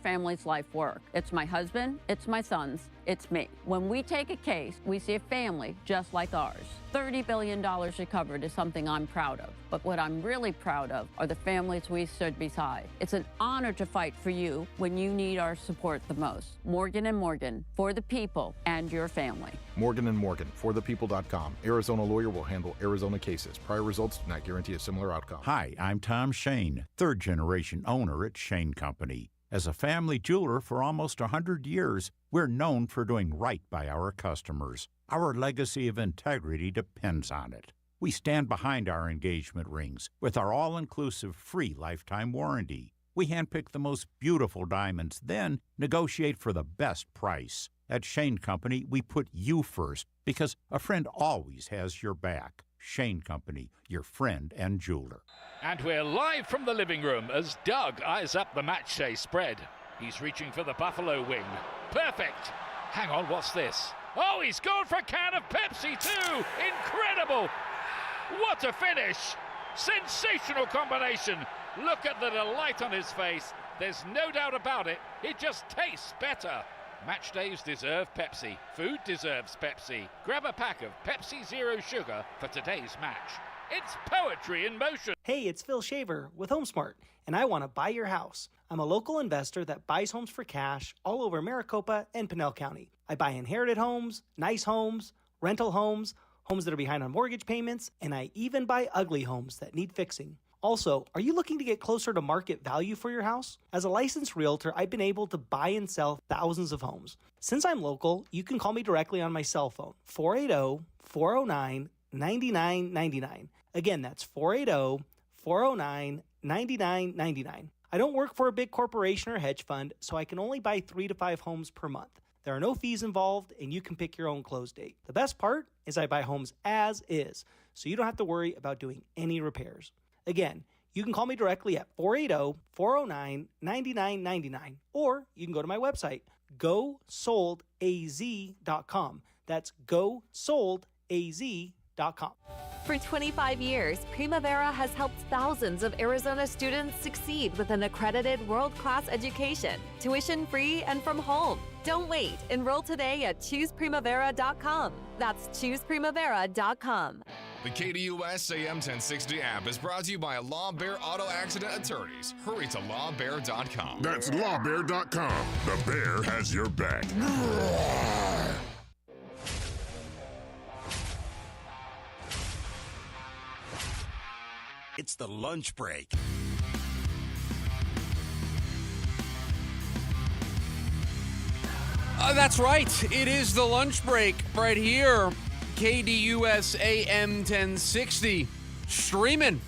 family's life work. It's my husband, it's my sons, it's me. When we take a case, we see a family just like ours. $30 billion recovered is something I'm proud of. But what I'm really proud of are the families we stood beside. It's an honor to fight for you when you need our support the most. Morgan & Morgan, for the people and your family. Morgan & Morgan, forthepeople.com. Arizona lawyer will handle Arizona cases. Prior results do not guarantee a similar outcome. Hi, I'm Tom Shane, third-generation owner at Shane Company. As a family jeweler for almost 100 years, we're known for doing right by our customers. Our legacy of integrity depends on it. We stand behind our engagement rings with our all-inclusive free lifetime warranty. We handpick the most beautiful diamonds, then negotiate for the best price. At Shane Company, we put you first because a friend always has your back. Shane Company, your friend and jeweler. And we're live from the living room as Doug eyes up the matchday spread. He's reaching for the Buffalo wing. Perfect! Hang on, what's this? Oh, he's gone for a can of Pepsi too! Incredible! What a finish! Sensational combination! Look at the delight on his face. There's no doubt about it. It just tastes better. Match days deserve Pepsi. Food deserves Pepsi. Grab a pack of Pepsi Zero Sugar for today's match. It's poetry in motion. Hey, it's Phil Shaver with HomeSmart, and I want to buy your house. I'm a local investor that buys homes for cash all over Maricopa and Pinell County. I buy inherited homes, nice homes, rental homes, homes that are behind on mortgage payments, and I even buy ugly homes that need fixing. Also, are you looking to get closer to market value for your house? As a licensed realtor, I've been able to buy and sell thousands of homes. Since I'm local, you can call me directly on my cell phone, 480-409-9999. Again, that's 480-409-9999. I don't work for a big corporation or hedge fund, so I can only buy 3 to 5 homes per month. There are no fees involved, and you can pick your own close date. The best part is I buy homes as is, so you don't have to worry about doing any repairs. Again, you can call me directly at 480-409-9999, or you can go to my website, gosoldaz.com. That's gosoldaz.com. For 25 years, Primavera has helped thousands of Arizona students succeed with an accredited world-class education, tuition-free and from home. Don't wait. Enroll today at chooseprimavera.com. That's chooseprimavera.com. The KDUS AM 1060 app is brought to you by Law Bear Auto Accident Attorneys. Hurry to lawbear.com. That's lawbear.com. The bear has your back. It's the lunch break. That's right. It is the lunch break right here. KDUS AM 1060. Streaming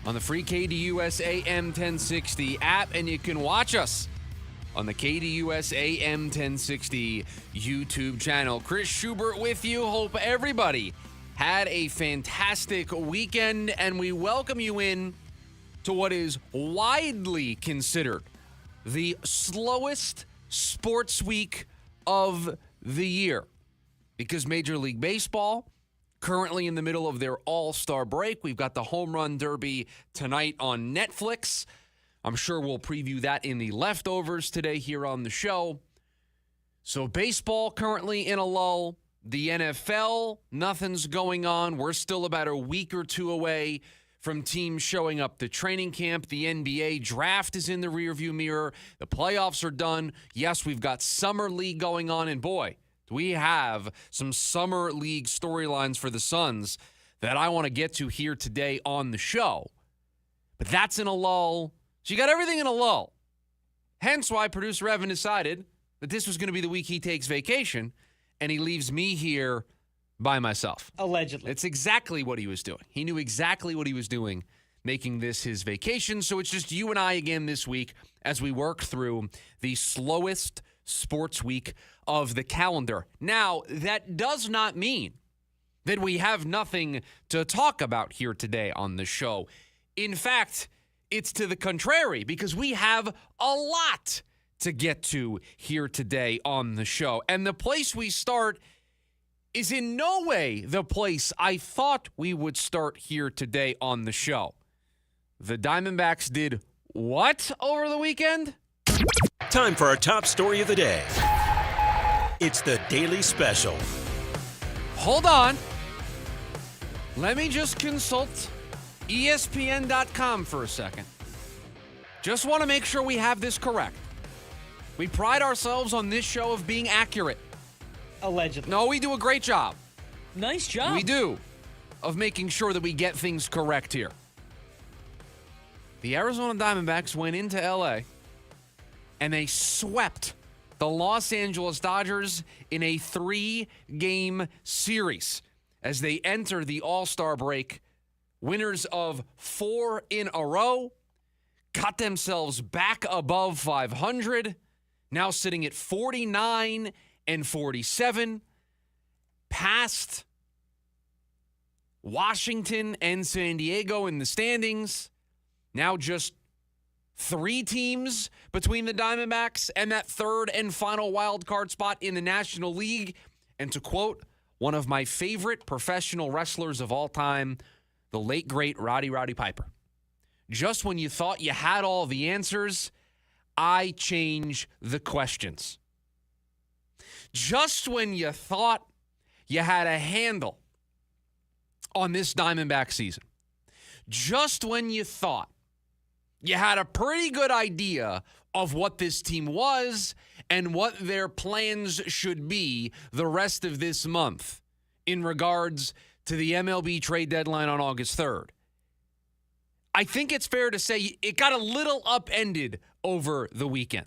on the free KDUS AM 1060 app. And you can watch us on the KDUS AM 1060 YouTube channel. Chris Schubert with you. Hope everybody had a fantastic weekend, and we welcome you in to what is widely considered the slowest sports week of the year, because Major League Baseball currently in the middle of their All-Star break. We've got the Home Run Derby tonight on Netflix. I'm sure we'll preview that in the leftovers today here on the show. So baseball currently in a lull. The NFL, nothing's going on. We're still about a week or two away from teams showing up to training camp. The NBA draft is in the rearview mirror. The playoffs are done. Yes, we've got Summer League going on, and boy, do we have some Summer League storylines for the Suns that I want to get to here today on the show. But that's in a lull. So you got everything in a lull. Hence why producer Evan decided that this was going to be the week he takes vacation, and he leaves me here by myself. Allegedly. It's exactly what he was doing. He knew exactly what he was doing, making this his vacation. So it's just you and I again this week as we work through the slowest sports week of the calendar. Now, that does not mean that we have nothing to talk about here today on the show. In fact, it's to the contrary, because we have a lot to get to here today on the show. And the place we start is in no way the place I thought we would start here today on the show. The Diamondbacks did what over the weekend? Time for our top story of the day. It's the Daily Special. Hold on. Let me just consult ESPN.com for a second. Just want to make sure we have this correct. We pride ourselves on this show of being accurate. Allegedly. No, we do a great job. Nice job. We do, of making sure that we get things correct here. The Arizona Diamondbacks went into L.A. and they swept the Los Angeles Dodgers in a 3-game series as they enter the All-Star break. Winners of 4 in a row, got themselves back above 500, now sitting at 49 and 47, past Washington and San Diego in the standings. Now just 3 teams between the Diamondbacks and that third and final wild card spot in the National League. And to quote one of my favorite professional wrestlers of all time, the late, great Roddy Piper, just when you thought you had all the answers, I change the questions. Just when you thought you had a handle on this Diamondback season, just when you thought you had a pretty good idea of what this team was and what their plans should be the rest of this month in regards to the MLB trade deadline on August 3rd, I think it's fair to say it got a little upended over the weekend.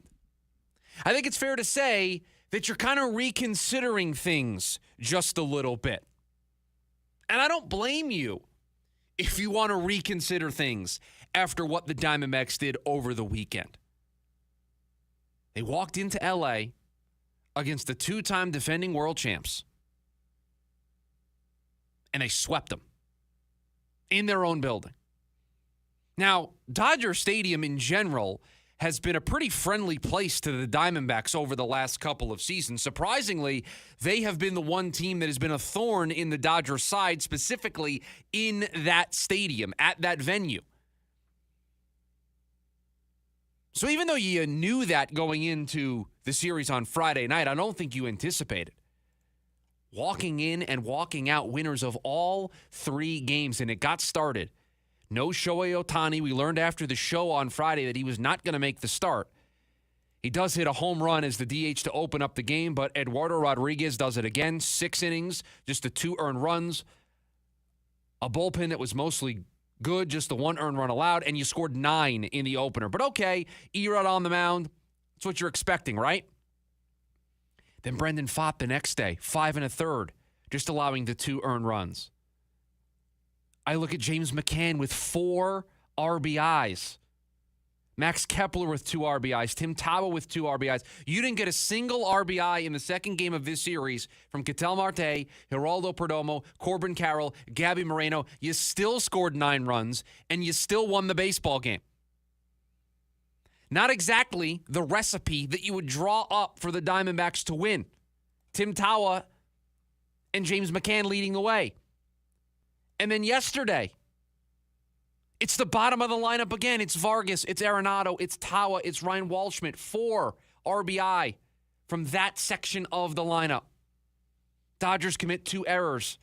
I think it's fair to say that you're kind of reconsidering things just a little bit. And I don't blame you if you want to reconsider things after what the Diamondbacks did over the weekend. They walked into L.A. against the 2-time defending world champs, and they swept them in their own building. Now, Dodger Stadium in general has been a pretty friendly place to the Diamondbacks over the last couple of seasons. Surprisingly, they have been the one team that has been a thorn in the Dodgers' side, specifically in that stadium, at that venue. So even though you knew that going into the series on Friday night, I don't think you anticipated walking in and walking out winners of all 3 games, and it got started. No Shohei Ohtani. We learned after the show on Friday that he was not going to make the start. He does hit a home run as the DH to open up the game, but Eduardo Rodriguez does it again. 6 innings, just the 2 earned runs. A bullpen that was mostly good, just the 1 earned run allowed, and you scored 9 in the opener. But okay, Erod on the mound. That's what you're expecting, right? Then Brendan Pfaadt the next day, 5 1/3, just allowing the 2 earned runs. I look at James McCann with 4 RBIs. Max Kepler with 2 RBIs. Tim Tebow with 2 RBIs. You didn't get a single RBI in the second game of this series from Ketel Marte, Geraldo Perdomo, Corbin Carroll, Gabby Moreno. You still scored 9 runs, and you still won the baseball game. Not exactly the recipe that you would draw up for the Diamondbacks to win. Tim Tebow and James McCann leading the way. And then yesterday, it's the bottom of the lineup again. It's Vargas, it's Arenado, it's Tawa, it's Ryan Waldschmidt. 4 RBI from that section of the lineup. Dodgers commit 2 errors.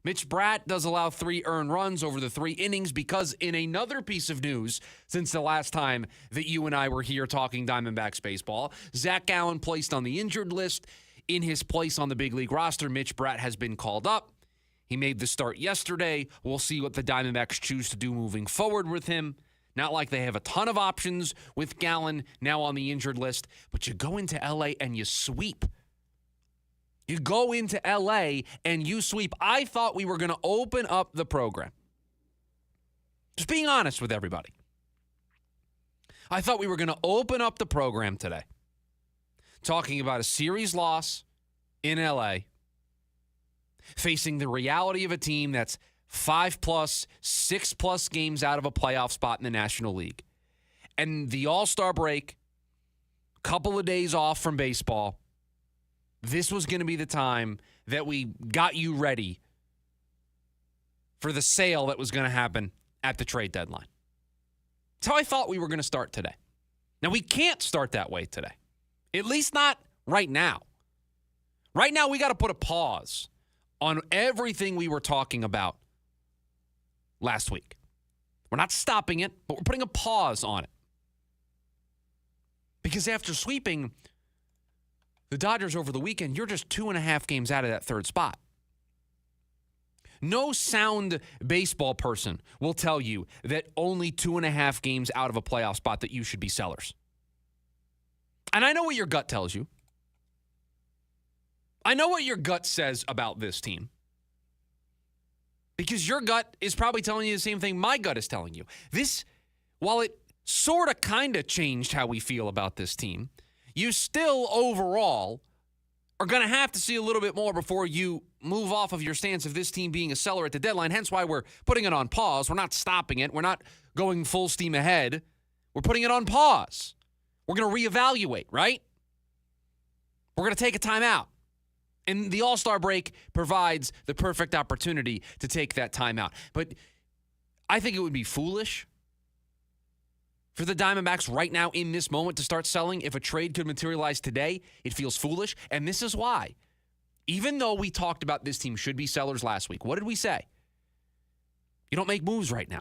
Mitch Bratt does allow 3 earned runs over the 3 innings because in another piece of news since the last time that you and I were here talking Diamondbacks baseball, Zach Gallen placed on the injured list. In his place on the big league roster, Mitch Bratt has been called up. He made the start yesterday. We'll see what the Diamondbacks choose to do moving forward with him. Not like they have a ton of options with Gallen now on the injured list, but you go into L.A. and you sweep. You go into L.A. and you sweep. I thought we were going to open up the program. Just being honest with everybody. I thought we were going to open up the program today talking about a series loss in L.A., facing the reality of a team that's 5+, 6+ games out of a playoff spot in the National League. And the All-Star break, couple of days off from baseball, this was going to be the time that we got you ready for the sale that was going to happen at the trade deadline. That's how I thought we were going to start today. Now, we can't start that way today, at least not right now. Right now, we got to put a pause on everything we were talking about last week. We're not stopping it, but we're putting a pause on it. Because after sweeping the Dodgers over the weekend, you're just 2.5 games out of that third spot. No sound baseball person will tell you that only 2.5 games out of a playoff spot that you should be sellers. And I know what your gut tells you. I know what your gut says about this team. Because your gut is probably telling you the same thing my gut is telling you. This, while it sort of kind of changed how we feel about this team, you still overall are going to have to see a little bit more before you move off of your stance of this team being a seller at the deadline. Hence why we're putting it on pause. We're not stopping it. We're not going full steam ahead. We're putting it on pause. We're going to reevaluate, right? We're going to take a timeout. And the All-Star break provides the perfect opportunity to take that timeout. But I think it would be foolish for the Diamondbacks right now in this moment to start selling. If a trade could materialize today, it feels foolish. And this is why. Even though we talked about this team should be sellers last week, what did we say? You don't make moves right now.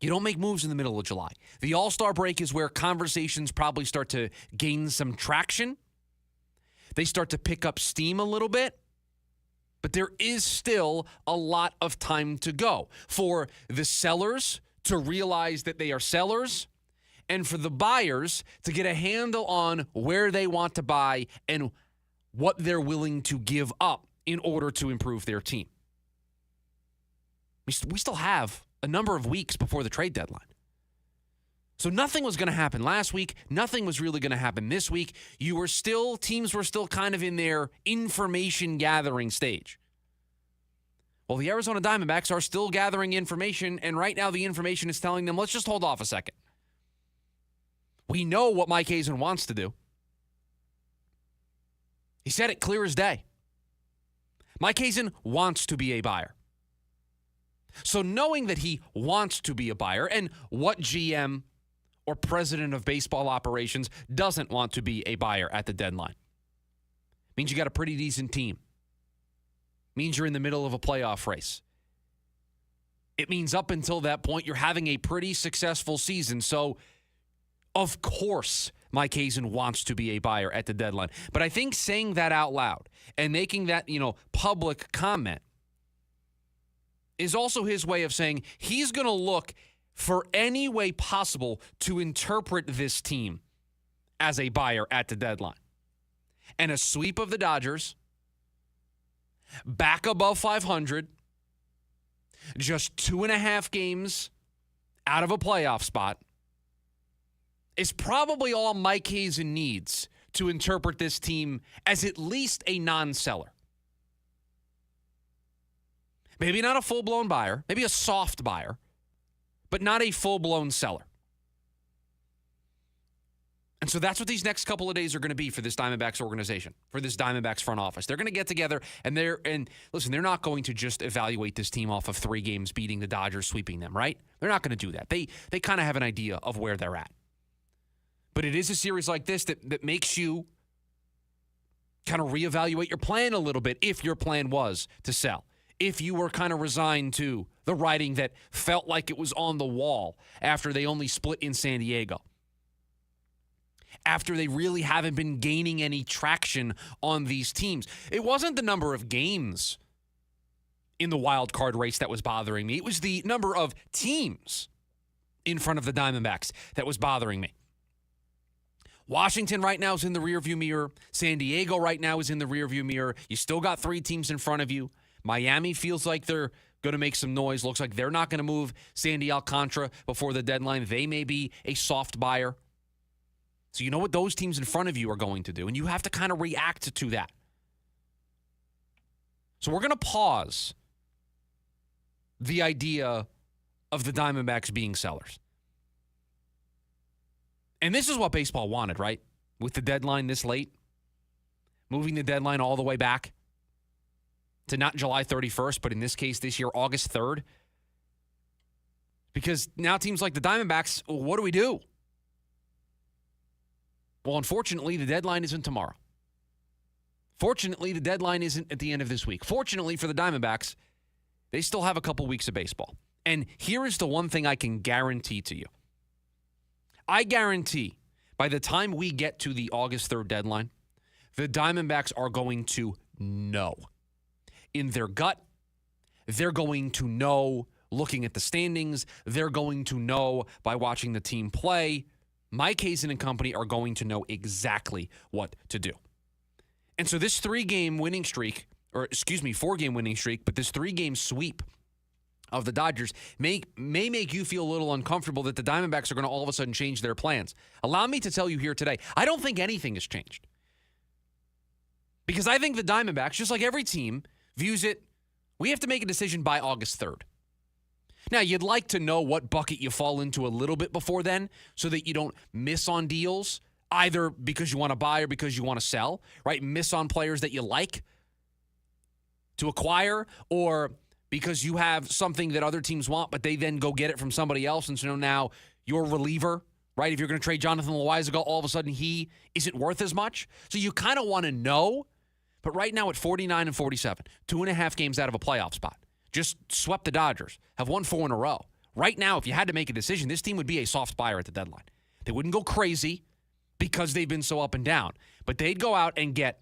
You don't make moves in the middle of July. The All-Star break is where conversations probably start to gain some traction. They start to pick up steam a little bit. But there is still a lot of time to go for the sellers to realize that they are sellers, and for the buyers to get a handle on where they want to buy and what they're willing to give up in order to improve their team. We still have a number of weeks before the trade deadline. So nothing was going to happen last week. Nothing was really going to happen this week. Teams were still kind of in their information gathering stage. Well, the Arizona Diamondbacks are still gathering information, and right now the information is telling them, let's just hold off a second. We know what Mike Hazen wants to do. He said it clear as day. Mike Hazen wants to be a buyer. So knowing that he wants to be a buyer, and what GM or president of baseball operations doesn't want to be a buyer at the deadline, means you got a pretty decent team. Means you're in the middle of a playoff race. It means up until that point, you're having a pretty successful season. So, of course, Mike Hazen wants to be a buyer at the deadline. But I think saying that out loud and making that, public comment is also his way of saying he's going to look for any way possible to interpret this team as a buyer at the deadline. And a sweep of the Dodgers, back above 500, just 2.5 games out of a playoff spot, is probably all Mike Hazen needs to interpret this team as at least a non-seller. Maybe not a full-blown buyer, maybe a soft buyer, but not a full-blown seller. And so that's what these next couple of days are going to be for this Diamondbacks organization, for this Diamondbacks front office. They're going to get together, and listen, they're not going to just evaluate this team off of 3 games beating the Dodgers, sweeping them, right? They're not going to do that. They kind of have an idea of where they're at. But it is a series like this that makes you kind of reevaluate your plan a little bit if your plan was to sell. If you were kind of resigned to the writing that felt like it was on the wall after they only split in San Diego. After they really haven't been gaining any traction on these teams. It wasn't the number of games in the wild card race that was bothering me. It was the number of teams in front of the Diamondbacks that was bothering me. Washington right now is in the rearview mirror. San Diego right now is in the rearview mirror. You still got 3 teams in front of you. Miami feels like they're going to make some noise. Looks like they're not going to move Sandy Alcantara before the deadline. They may be a soft buyer. So you know what those teams in front of you are going to do, and you have to kind of react to that. So we're going to pause the idea of the Diamondbacks being sellers. And this is what baseball wanted, right? With the deadline this late, moving the deadline all the way back to not July 31st, but in this case this year, August 3rd. Because now teams like the Diamondbacks, what do we do? Well, unfortunately, the deadline isn't tomorrow. Fortunately, the deadline isn't at the end of this week. Fortunately for the Diamondbacks, they still have a couple weeks of baseball. And here is the one thing I can guarantee to you. I guarantee by the time we get to the August 3rd deadline, the Diamondbacks are going to know. In their gut, they're going to know looking at the standings. They're going to know by watching the team play. Mike Hazen and company are going to know exactly what to do. And so this 4-game winning streak, but this 3-game sweep of the Dodgers may make you feel a little uncomfortable that the Diamondbacks are going to all of a sudden change their plans. Allow me to tell you here today, I don't think anything has changed. Because I think the Diamondbacks, just like every team, views it, we have to make a decision by August 3rd. Now, you'd like to know what bucket you fall into a little bit before then so that you don't miss on deals, either because you want to buy or because you want to sell, right? Miss on players that you like to acquire, or because you have something that other teams want, but they then go get it from somebody else. And so now your reliever, right? If you're going to trade Jonathan Loaizaga, all of a sudden he isn't worth as much. So you kind of want to know. But right now at 49 and 47, 2.5 games out of a playoff spot, just swept the Dodgers, have won 4 in a row. Right now, if you had to make a decision, this team would be a soft buyer at the deadline. They wouldn't go crazy because they've been so up and down, but they'd go out and get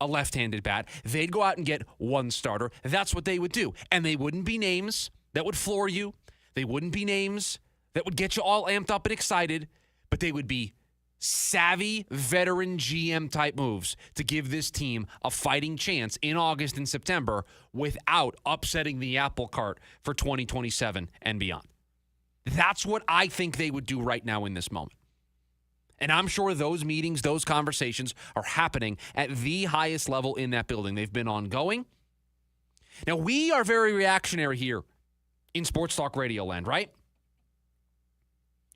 a left-handed bat. They'd go out and get one starter. That's what they would do. And they wouldn't be names that would floor you. They wouldn't be names that would get you all amped up and excited, but they would be savvy veteran GM type moves to give this team a fighting chance in August and September without upsetting the apple cart for 2027 and beyond. That's what I think they would do right now in this moment. And I'm sure those meetings, those conversations are happening at the highest level in that building. They've been ongoing. Now, we are very reactionary here in Sports Talk Radio land, right?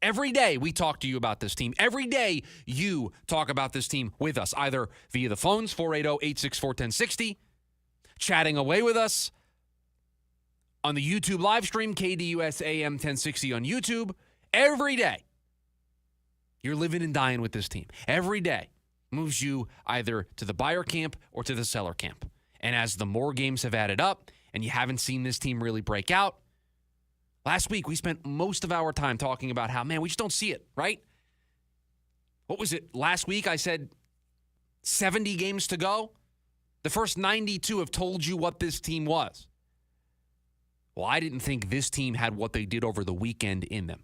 Every day we talk to you about this team. Every day you talk about this team with us, either via the phones, 480-864-1060, chatting away with us on the YouTube live stream, KDUS AM 1060 on YouTube. Every day you're living and dying with this team. Every day moves you either to the buyer camp or to the seller camp. And as the more games have added up and you haven't seen this team really break out, last week, we spent most of our time talking about how, man, we just don't see it, right? What was it? Last week, I said 70 games to go. The first 92 have told you what this team was. Well, I didn't think this team had what they did over the weekend in them.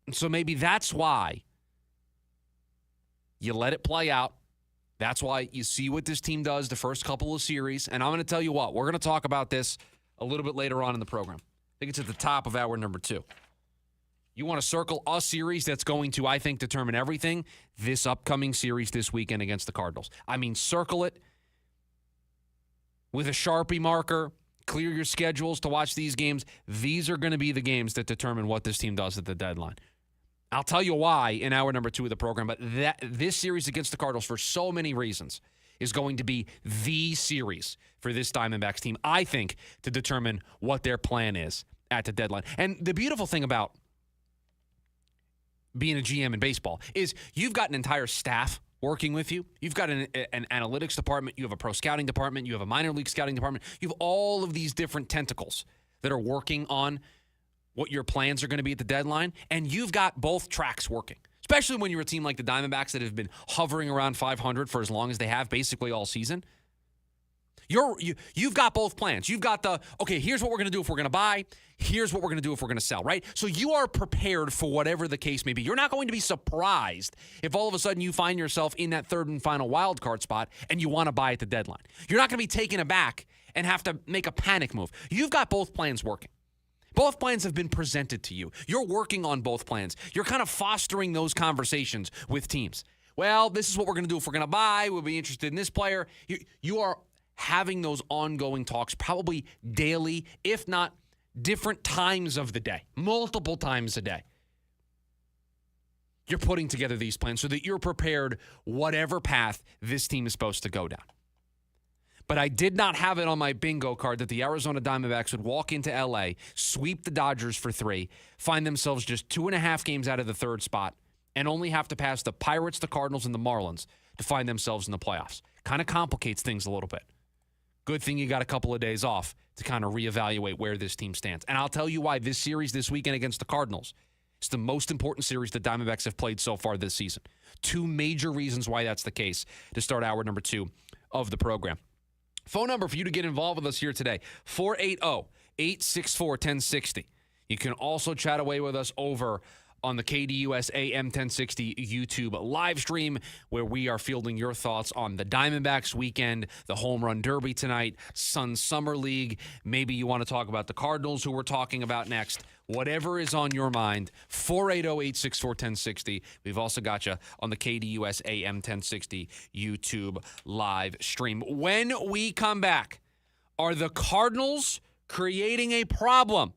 And so maybe that's why you let it play out. That's why you see what this team does the first couple of series. And I'm going to tell you what, we're going to talk about this a little bit later on in the program. I think it's at the top of hour number 2. You want to circle a series that's going to, I think, determine everything, this upcoming series this weekend against the Cardinals. I mean, circle it with a Sharpie marker, clear your schedules to watch these games. These are going to be the games that determine what this team does at the deadline. I'll tell you why in hour number 2 of the program, but this series against the Cardinals, for so many reasons, is going to be the series for this Diamondbacks team, I think, to determine what their plan is at the deadline. And the beautiful thing about being a GM in baseball is you've got an entire staff working with you. You've got an analytics department. You have a pro scouting department. You have a minor league scouting department. You have all of these different tentacles that are working on what your plans are going to be at the deadline. And you've got both tracks working, especially when you're a team like the Diamondbacks that have been hovering around 500 for as long as they have, basically all season. You've got both plans. You've got okay, here's what we're going to do if we're going to buy. Here's what we're going to do if we're going to sell, right? So you are prepared for whatever the case may be. You're not going to be surprised if all of a sudden you find yourself in that third and final wild card spot and you want to buy at the deadline. You're not going to be taken aback and have to make a panic move. You've got both plans working. Both plans have been presented to you. You're working on both plans. You're kind of fostering those conversations with teams. Well, this is what we're going to do if we're going to buy. We'll be interested in this player. You are having those ongoing talks probably daily, if not different times of the day, multiple times a day. You're putting together these plans so that you're prepared whatever path this team is supposed to go down. But I did not have it on my bingo card that the Arizona Diamondbacks would walk into L.A., sweep the Dodgers for 3, find themselves just 2.5 games out of the third spot, and only have to pass the Pirates, the Cardinals, and the Marlins to find themselves in the playoffs. Kind of complicates things a little bit. Good thing you got a couple of days off to kind of reevaluate where this team stands. And I'll tell you why this series this weekend against the Cardinals is the most important series the Diamondbacks have played so far this season. Two major reasons why that's the case to start hour number 2 of the program. Phone number for you to get involved with us here today, 480-864-1060. You can also chat away with us over on the KDUS AM 1060 YouTube live stream, where we are fielding your thoughts on the Diamondbacks weekend, the Home Run Derby tonight, Sun Summer League. Maybe you want to talk about the Cardinals, who we're talking about next. Whatever is on your mind, 480-864-1060. We've also got you on the KDUS AM 1060 YouTube live stream. When we come back, are the Cardinals creating a problem?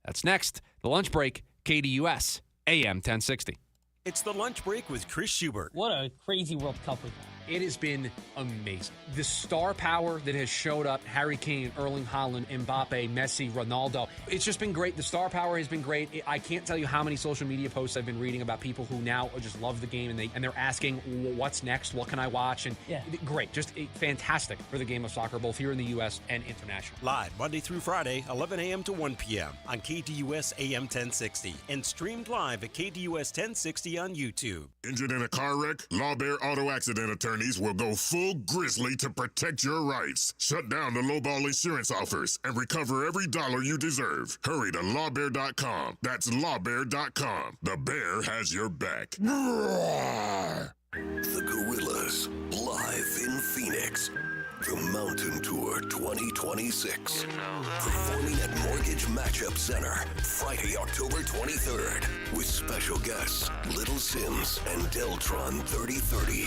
That's next. The lunch break, KDUS AM 1060. It's the lunch break with Chris Schubert. What a crazy World Cup we've had. It has been amazing. The star power that has showed up, Harry Kane, Erling Haaland, Mbappe, Messi, Ronaldo. It's just been great. The star power has been great. I can't tell you how many social media posts I've been reading about people who now just love the game, and they're asking, what's next? What can I watch? And great. Just fantastic for the game of soccer, both here in the U.S. and international. Live Monday through Friday, 11 a.m. to 1 p.m. on KDUS AM 1060 and streamed live at KDUS 1060 on YouTube. Injured in a car wreck? Lawbear Auto Accident Attorneys will go full grizzly to protect your rights. Shut down the lowball insurance offers and recover every dollar you deserve. Hurry to lawbear.com. That's lawbear.com. The Bear has your back. The Gorillas, live in Phoenix. The Mountain Tour 2026. Performing at Mortgage Matchup Center, Friday, October 23rd. With special guests, Little Sims and Deltron 3030.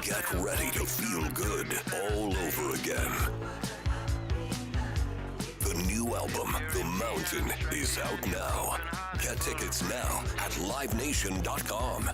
Get ready to feel good all over again. The new album, The Mountain, is out now. Get tickets now at livenation.com.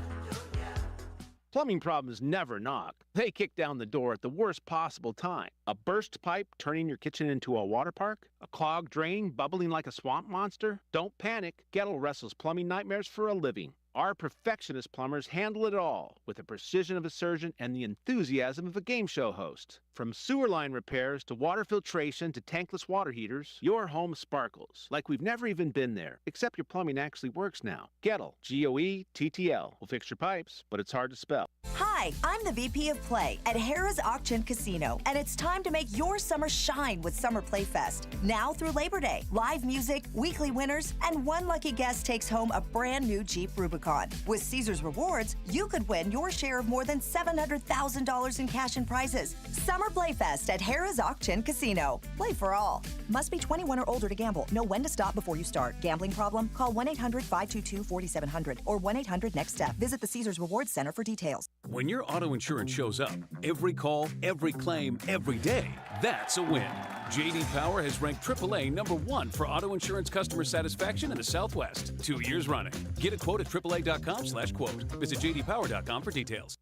Plumbing problems never knock. They kick down the door at the worst possible time. A burst pipe turning your kitchen into a water park? A clogged drain bubbling like a swamp monster? Don't panic. Gettle wrestles plumbing nightmares for a living. Our perfectionist plumbers handle it all with the precision of a surgeon and the enthusiasm of a game show host. From sewer line repairs to water filtration to tankless water heaters, your home sparkles like we've never even been there, except your plumbing actually works now. Gettle, G-O-E-T-T-L, will fix your pipes, but it's hard to spell. Hi, I'm the VP of Play at Harrah's Auction Casino, and it's time to make your summer shine with Summer Play Fest. Now through Labor Day, live music, weekly winners, and one lucky guest takes home a brand new Jeep Rubicon. With Caesars Rewards, you could win your share of more than $700,000 in cash and prizes. Summer Play Fest at Harrah's Auction Casino. Play for all. Must be 21 or older to gamble. Know when to stop before you start. Gambling problem? Call 1-800-522-4700 or 1-800-NEXT-STEP. Visit the Caesars Rewards Center for details. When your auto insurance shows up, every call, every claim, every day, that's a win. J.D. Power has ranked AAA #1 for auto insurance customer satisfaction in the Southwest 2 years running. Get a quote at AAA.com/quote. Visit JDPower.com for details.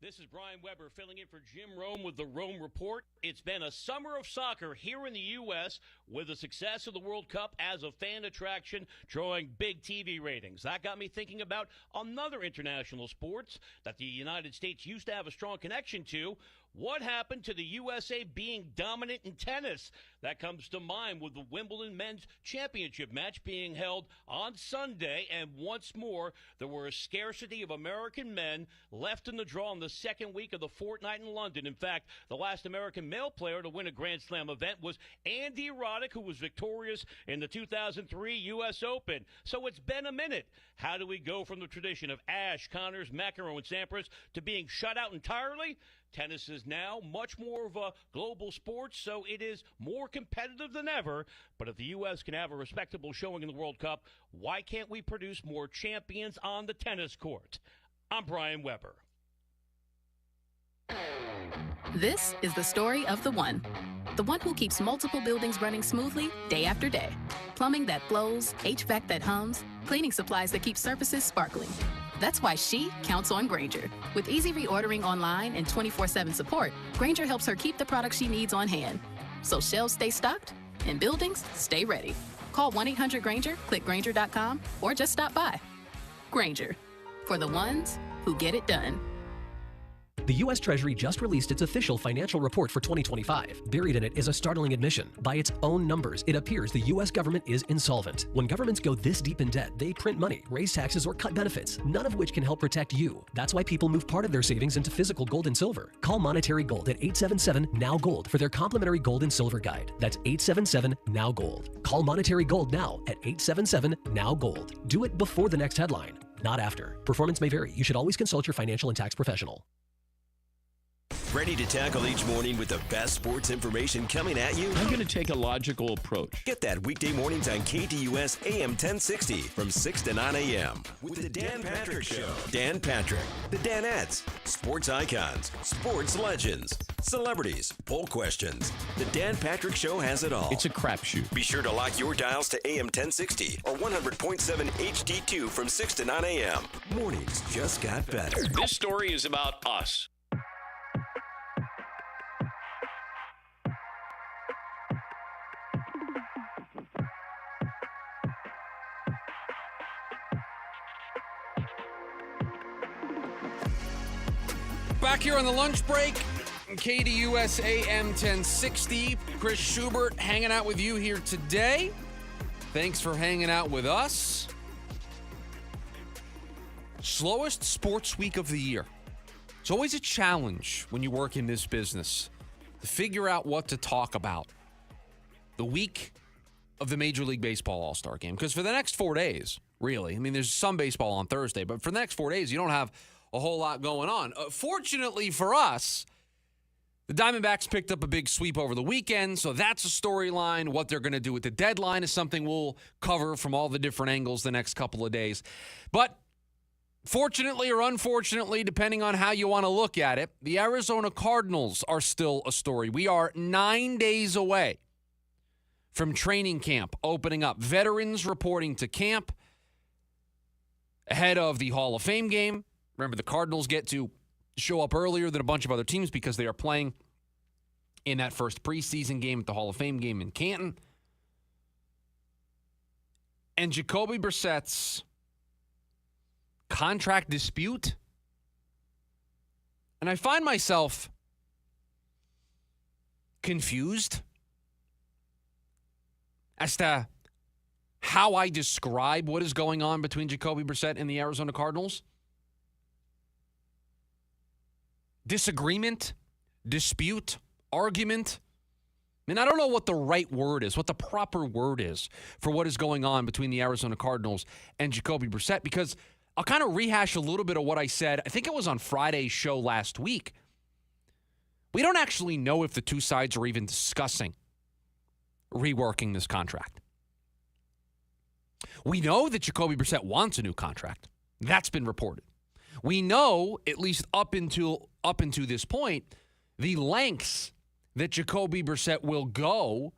This is Brian Weber filling in for Jim Rome with the Rome Report. It's been a summer of soccer here in the U.S. with the success of the World Cup as a fan attraction, drawing big TV ratings. That got me thinking about another international sports that the United States used to have a strong connection to. What happened to the USA being dominant in tennis? That comes to mind with the Wimbledon Men's Championship match being held on Sunday, and once more, there were a scarcity of American men left in the draw in the second week of the fortnight in London. In fact, the last American male player to win a Grand Slam event was Andy Roddick, who was victorious in the 2003 U.S. Open. So it's been a minute. How do we go from the tradition of Ashe, Connors, McEnroe, and Sampras to being shut out entirely? Tennis is now much more of a global sport, so it is more competitive than ever. But if the U.S. can have a respectable showing in the World Cup, why can't we produce more champions on the tennis court? I'm Brian Weber. This is the story of the one who keeps multiple buildings running smoothly day after day. Plumbing that flows, HVAC that hums, cleaning supplies that keep surfaces sparkling. That's why she counts on Grainger. With easy reordering online and 24/7 support, Grainger helps her keep the products she needs on hand. So shelves stay stocked and buildings stay ready. Call 1-800-GRAINGER, click Grainger.com, or just stop by. Grainger, for the ones who get it done. The U.S. Treasury just released its official financial report for 2025. Buried in it is a startling admission. By its own numbers, it appears the U.S. government is insolvent. When governments go this deep in debt, they print money, raise taxes, or cut benefits, none of which can help protect you. That's why people move part of their savings into physical gold and silver. Call Monetary Gold at 877-NOW-GOLD for their complimentary gold and silver guide. That's 877-NOW-GOLD. Call Monetary Gold now at 877-NOW-GOLD. Do it before the next headline, not after. Performance may vary. You should always consult your financial and tax professional. Ready to tackle each morning with the best sports information coming at you? I'm going to take a logical approach. Get that weekday mornings on KDUS AM 1060 from 6 to 9 a.m. with the Dan Patrick Show. Dan Patrick, the Danettes, sports icons, sports legends, celebrities, poll questions. The Dan Patrick Show has it all. It's a crapshoot. Be sure to lock your dials to AM 1060 or 100.7 HD2 from 6 to 9 a.m. Mornings just got better. This story is about us. Back here on the lunch break, KDUS AM 1060. Chris Schubert hanging out with you here today. Thanks for hanging out with us. Slowest sports week of the year. It's always a challenge when you work in this business to figure out what to talk about. The week of the Major League Baseball All-Star Game. Because for the next 4 days, really, I mean, there's some baseball on Thursday, but for the next 4 days, you don't have a whole lot going on. Fortunately for us, the Diamondbacks picked up a big sweep over the weekend, so that's a storyline. What they're going to do with the deadline is something we'll cover from all the different angles the next couple of days. But fortunately or unfortunately, depending on how you want to look at it, the Arizona Cardinals are still a story. We are 9 days away from training camp opening up. Veterans reporting to camp ahead of the Hall of Fame game. Remember, the Cardinals get to show up earlier than a bunch of other teams because they are playing in that first preseason game at the Hall of Fame game in Canton. And Jacoby Brissett's contract dispute. And I find myself confused as to how I describe what is going on between Jacoby Brissett and the Arizona Cardinals. Disagreement, dispute, argument. I mean, I don't know what the right word is, what the proper word is for what is going on between the Arizona Cardinals and Jacoby Brissett, because I'll kind of rehash a little bit of what I said. I think it was on Friday's show last week. We don't actually know if the two sides are even discussing reworking this contract. We know that Jacoby Brissett wants a new contract. That's been reported. We know, at least up into this point, the lengths that Jacoby Brissett will go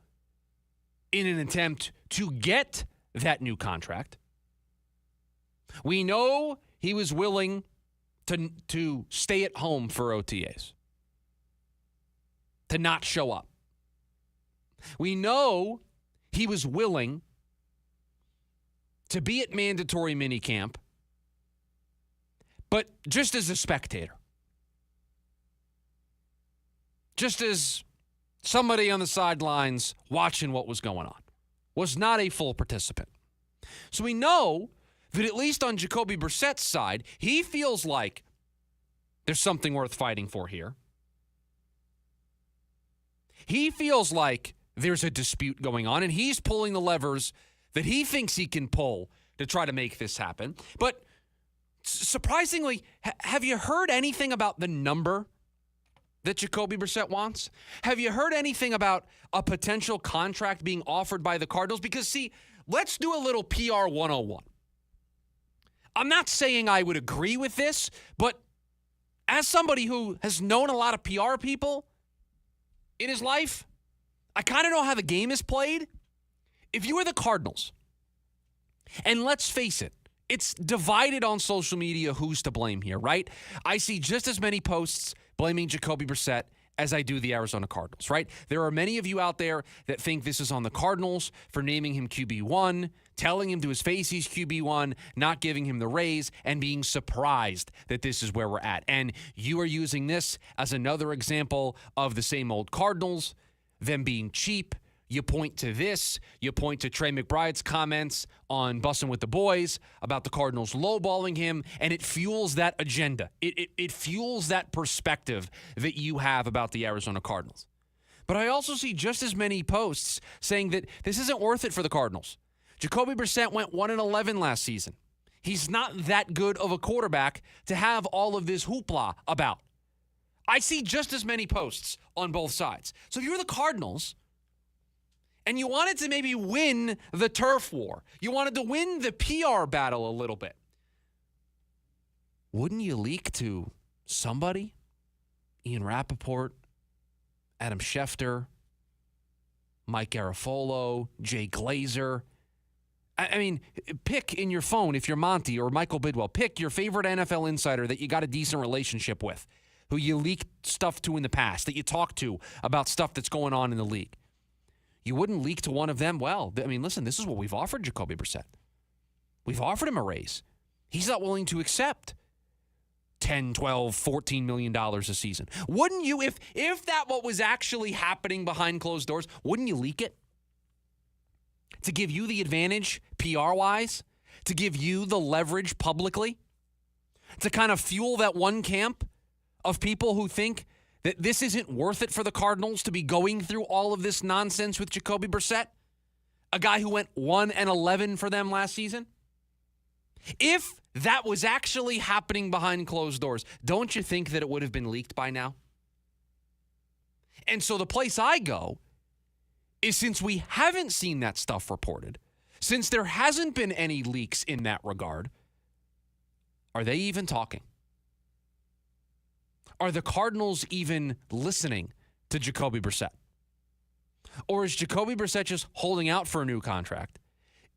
in an attempt to get that new contract. We know he was willing to stay at home for OTAs, to not show up. We know he was willing to be at mandatory minicamp, but just as a spectator. Just as somebody on the sidelines watching what was going on. Was not a full participant. So we know that at least on Jacoby Brissett's side, he feels like there's something worth fighting for here. He feels like there's a dispute going on, and he's pulling the levers that he thinks he can pull to try to make this happen. But surprisingly, have you heard anything about the number that Jacoby Brissett wants? Have you heard anything about a potential contract being offered by the Cardinals? Because, see, let's do a little PR 101. I'm not saying I would agree with this, but as somebody who has known a lot of PR people in his life, I kind of know how the game is played. If you were the Cardinals, and let's face it, it's divided on social media who's to blame here, right? I see just as many posts blaming Jacoby Brissett as I do the Arizona Cardinals, right? There are many of you out there that think this is on the Cardinals for naming him QB1, telling him to his face he's QB1, not giving him the raise, and being surprised that this is where we're at. And you are using this as another example of the same old Cardinals, them being cheap. You point to this. You point to Trey McBride's comments on Bussin' with the Boys about the Cardinals lowballing him, and it fuels that agenda. It fuels that perspective that you have about the Arizona Cardinals. But I also see just as many posts saying that this isn't worth it for the Cardinals. Jacoby Brissett went 1-11 last season. He's not that good of a quarterback to have all of this hoopla about. I see just as many posts on both sides. So if you're the Cardinals and you wanted to maybe win the turf war, you wanted to win the PR battle a little bit, wouldn't you leak to somebody? Ian Rappaport, Adam Schefter, Mike Garafolo, Jay Glazer. I mean, pick in your phone, if you're Monty or Michael Bidwell, pick your favorite NFL insider that you got a decent relationship with, who you leaked stuff to in the past, that you talked to about stuff that's going on in the league. You wouldn't leak to one of them? Well, I mean, listen, this is what we've offered Jacoby Brissett. We've offered him a raise. He's not willing to accept $10, $12, $14 million a season. Wouldn't you, if that what was actually happening behind closed doors, wouldn't you leak it? To give you the advantage PR-wise? To give you the leverage publicly? To kind of fuel that one camp of people who think that this isn't worth it for the Cardinals to be going through all of this nonsense with Jacoby Brissett? A guy who went 1-11 for them last season? If that was actually happening behind closed doors, don't you think that it would have been leaked by now? And so the place I go is, since we haven't seen that stuff reported, since there hasn't been any leaks in that regard, are they even talking? Are the Cardinals even listening to Jacoby Brissett? Or is Jacoby Brissett just holding out for a new contract?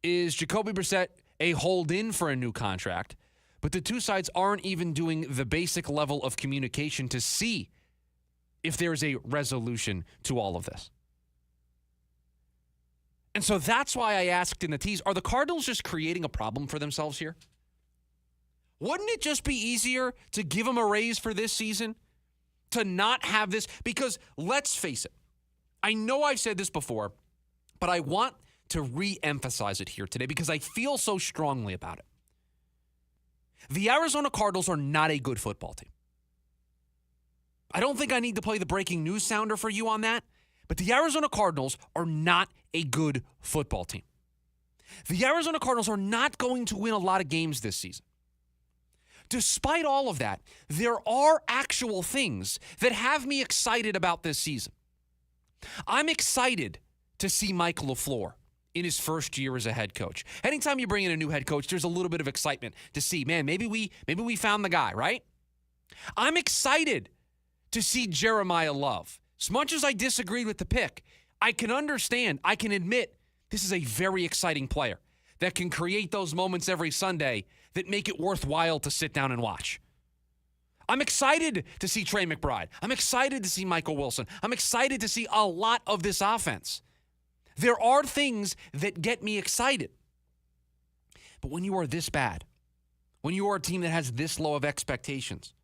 Is Jacoby Brissett a hold-in for a new contract, but the two sides aren't even doing the basic level of communication to see if there's a resolution to all of this? And so that's why I asked in the tease, are the Cardinals just creating a problem for themselves here? Wouldn't it just be easier to give them a raise for this season? To not have this? Because let's face it, I know I've said this before, but I want to re-emphasize it here today because I feel so strongly about it. The Arizona Cardinals are not a good football team. I don't think I need to play the breaking news sounder for you on that, but the Arizona Cardinals are not a good football team. The Arizona Cardinals are not going to win a lot of games this season. Despite all of that, there are actual things that have me excited about this season. I'm excited to see Mike LaFleur in his first year as a head coach. Anytime you bring in a new head coach, there's a little bit of excitement to see, man, maybe we found the guy, right? I'm excited to see Jeremiah Love. As much as I disagreed with the pick, I can understand, I can admit, this is a very exciting player that can create those moments every Sunday that make it worthwhile to sit down and watch. I'm excited to see Trey McBride. I'm excited to see Michael Wilson. I'm excited to see a lot of this offense. There are things that get me excited. But when you are this bad, when you are a team that has this low of expectations,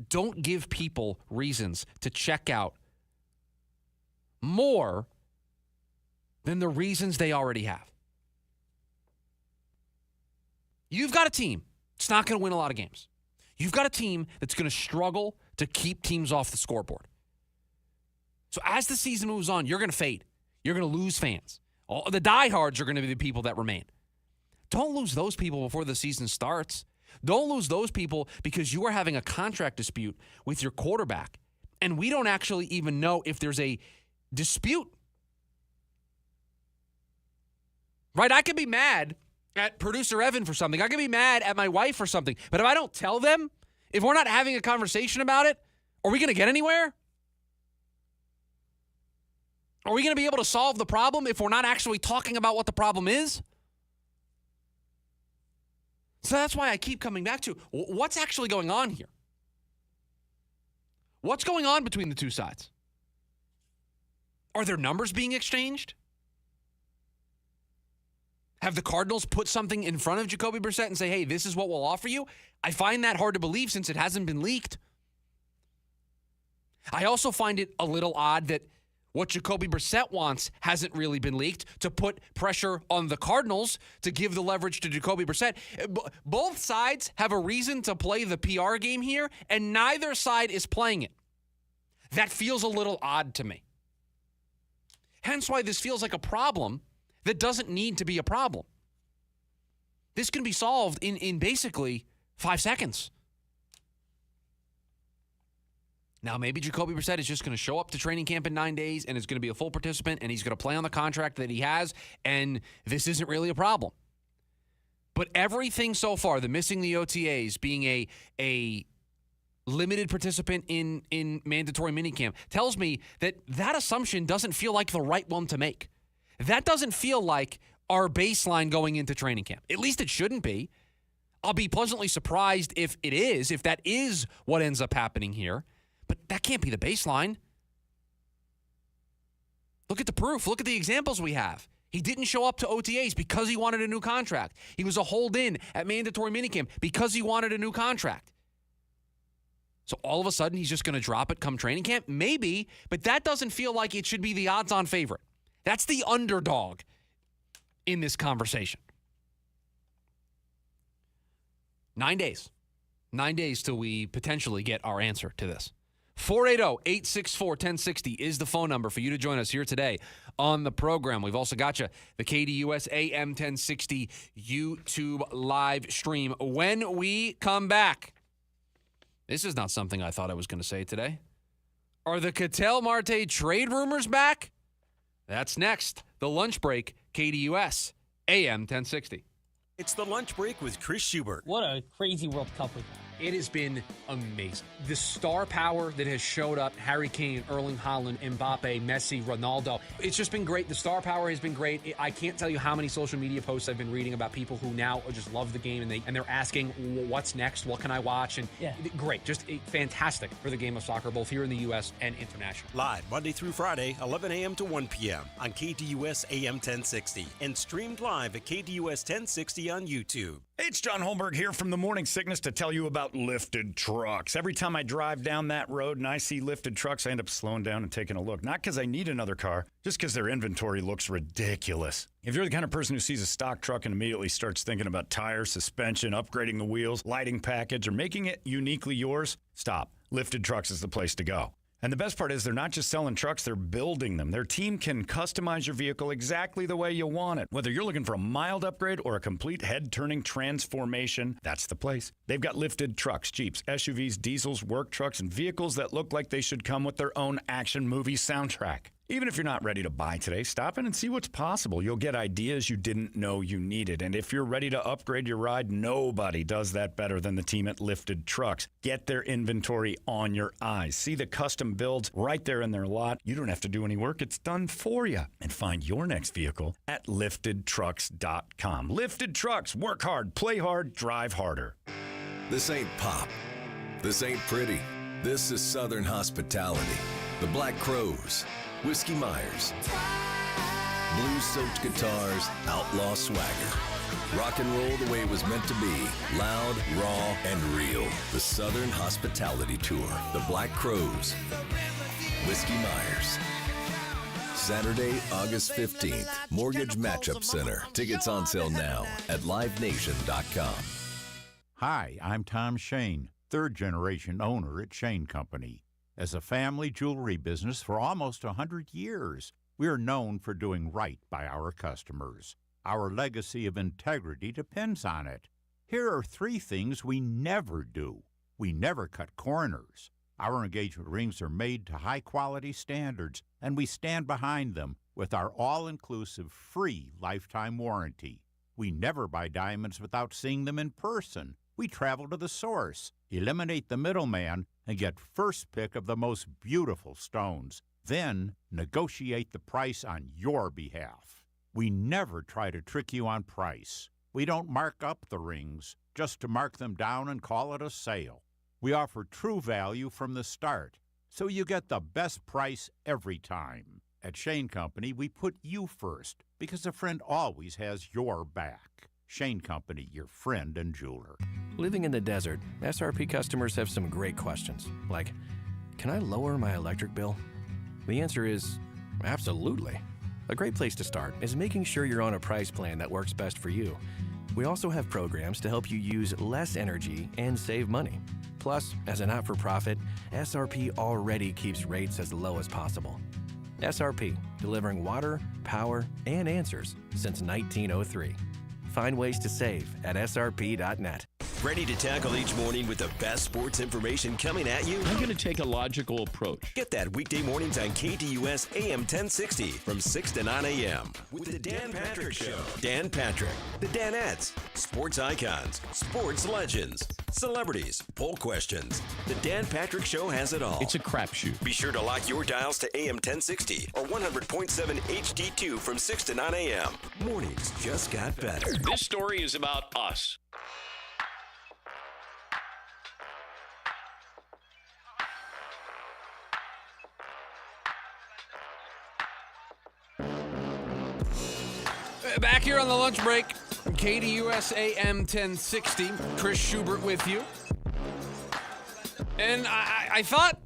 don't give people reasons to check out more than the reasons they already have. You've got a team that's not going to win a lot of games. You've got a team that's going to struggle to keep teams off the scoreboard. So as the season moves on, you're going to fade. You're going to lose fans. All the diehards are going to be the people that remain. Don't lose those people before the season starts. Don't lose those people because you are having a contract dispute with your quarterback, and we don't actually even know if there's a dispute. Right? I could be mad at producer Evan for something. I could be mad at my wife for something. But if I don't tell them, if we're not having a conversation about it, are we going to get anywhere? Are we going to be able to solve the problem if we're not actually talking about what the problem is? So that's why I keep coming back to what's actually going on here. What's going on between the two sides? Are there numbers being exchanged? Have the Cardinals put something in front of Jacoby Brissett and say, hey, this is what we'll offer you? I find that hard to believe since it hasn't been leaked. I also find it a little odd that what Jacoby Brissett wants hasn't really been leaked to put pressure on the Cardinals to give the leverage to Jacoby Brissett. Both sides have a reason to play the PR game here, and neither side is playing it. That feels a little odd to me. Hence why this feels like a problem that doesn't need to be a problem. This can be solved in basically 5 seconds. Now, maybe Jacoby Brissett is just going to show up to training camp in 9 days and is going to be a full participant and he's going to play on the contract that he has, and this isn't really a problem. But everything so far, the missing the OTAs, being a limited participant in mandatory minicamp, tells me that assumption doesn't feel like the right one to make. That doesn't feel like our baseline going into training camp. At least it shouldn't be. I'll be pleasantly surprised if it is, if that is what ends up happening here. But that can't be the baseline. Look at the proof. Look at the examples we have. He didn't show up to OTAs because he wanted a new contract. He was a hold-in at mandatory minicamp because he wanted a new contract. So all of a sudden, he's just going to drop it come training camp? Maybe, but that doesn't feel like it should be the odds-on favorite. That's the underdog in this conversation. 9 days. 9 days till we potentially get our answer to this. 480-864-1060 is the phone number for you to join us here today on the program. We've also got you the KDUS AM 1060 YouTube live stream. When we come back, this is not something I thought I was going to say today. Are the Ketel Marte trade rumors back? That's next. The lunch break, KDUS AM 1060. It's the lunch break with Chris Schubert. What a crazy World Cup we've had. It has been amazing. The star power that has showed up, Harry Kane, Erling Haaland, Mbappe, Messi, Ronaldo. It's just been great. The star power has been great. I can't tell you how many social media posts I've been reading about people who now just love the game and they're asking, what's next? What can I watch? And great. Just fantastic for the game of soccer, both here in the U.S. and international. Live Monday through Friday, 11 a.m. to 1 p.m. on KDUS AM 1060 and streamed live at KDUS 1060 on YouTube. Hey, it's John Holmberg here from the Morning Sickness to tell you about lifted trucks. Every time I drive down that road and I see lifted trucks, I end up slowing down and taking a look. Not because I need another car, just because their inventory looks ridiculous. If you're the kind of person who sees a stock truck and immediately starts thinking about tires, suspension, upgrading the wheels, lighting package, or making it uniquely yours, stop. Lifted Trucks is the place to go. And the best part is they're not just selling trucks, they're building them. Their team can customize your vehicle exactly the way you want it. Whether you're looking for a mild upgrade or a complete head-turning transformation, that's the place. They've got lifted trucks, Jeeps, SUVs, diesels, work trucks, and vehicles that look like they should come with their own action movie soundtrack. Even if you're not ready to buy today, stop in and see what's possible. You'll get ideas you didn't know you needed. And if you're ready to upgrade your ride, nobody does that better than the team at Lifted Trucks. Get their inventory on your eyes. See the custom builds right there in their lot. You don't have to do any work. It's done for you. And find your next vehicle at liftedtrucks.com. Lifted Trucks. Work hard, play hard, drive harder. This ain't pop. This ain't pretty. This is Southern hospitality. The Black Crows. Whiskey Myers, blues-soaked guitars, outlaw swagger, rock and roll the way it was meant to be, loud, raw, and real. The Southern Hospitality Tour, the Black Crows, Whiskey Myers. Saturday, August 15th, Mortgage Matchup Center. Tickets on sale now at livenation.com. Hi, I'm Tom Shane, third-generation owner at Shane Company. As a family jewelry business for almost 100 years, we are known for doing right by our customers. Our legacy of integrity depends on it. Here are 3 things we never do. We never cut corners. Our engagement rings are made to high-quality standards, and we stand behind them with our all-inclusive free lifetime warranty. We never buy diamonds without seeing them in person. We travel to the source, eliminate the middleman, and get first pick of the most beautiful stones. Then negotiate the price on your behalf. We never try to trick you on price. We don't mark up the rings just to mark them down and call it a sale. We offer true value from the start. so you get the best price every time. At Shane Company, we put you first because a friend always has your back. Shane Company, your friend and jeweler. Living in the desert, SRP customers have some great questions, like, can I lower my electric bill? The answer is absolutely. A great place to start is making sure you're on a price plan that works best for you. We also have programs to help you use less energy and save money. Plus, as a not-for-profit, SRP already keeps rates as low as possible. SRP, delivering water, power, and answers since 1903. Find ways to save at srp.net. Ready to tackle each morning with the best sports information coming at you? I'm going to take a logical approach. Get that weekday mornings on KDUS AM 1060 from 6 to 9 a.m. with the Dan Patrick Show. Dan Patrick, the Danettes, sports icons, sports legends, celebrities, poll questions. The Dan Patrick Show has it all. It's a crapshoot. Be sure to lock your dials to AM 1060 or 100.7 HD2 from 6 to 9 a.m. Mornings just got better. This story is about us. Back here on the lunch break, KDUS AM 1060, Chris Schubert with you. And I thought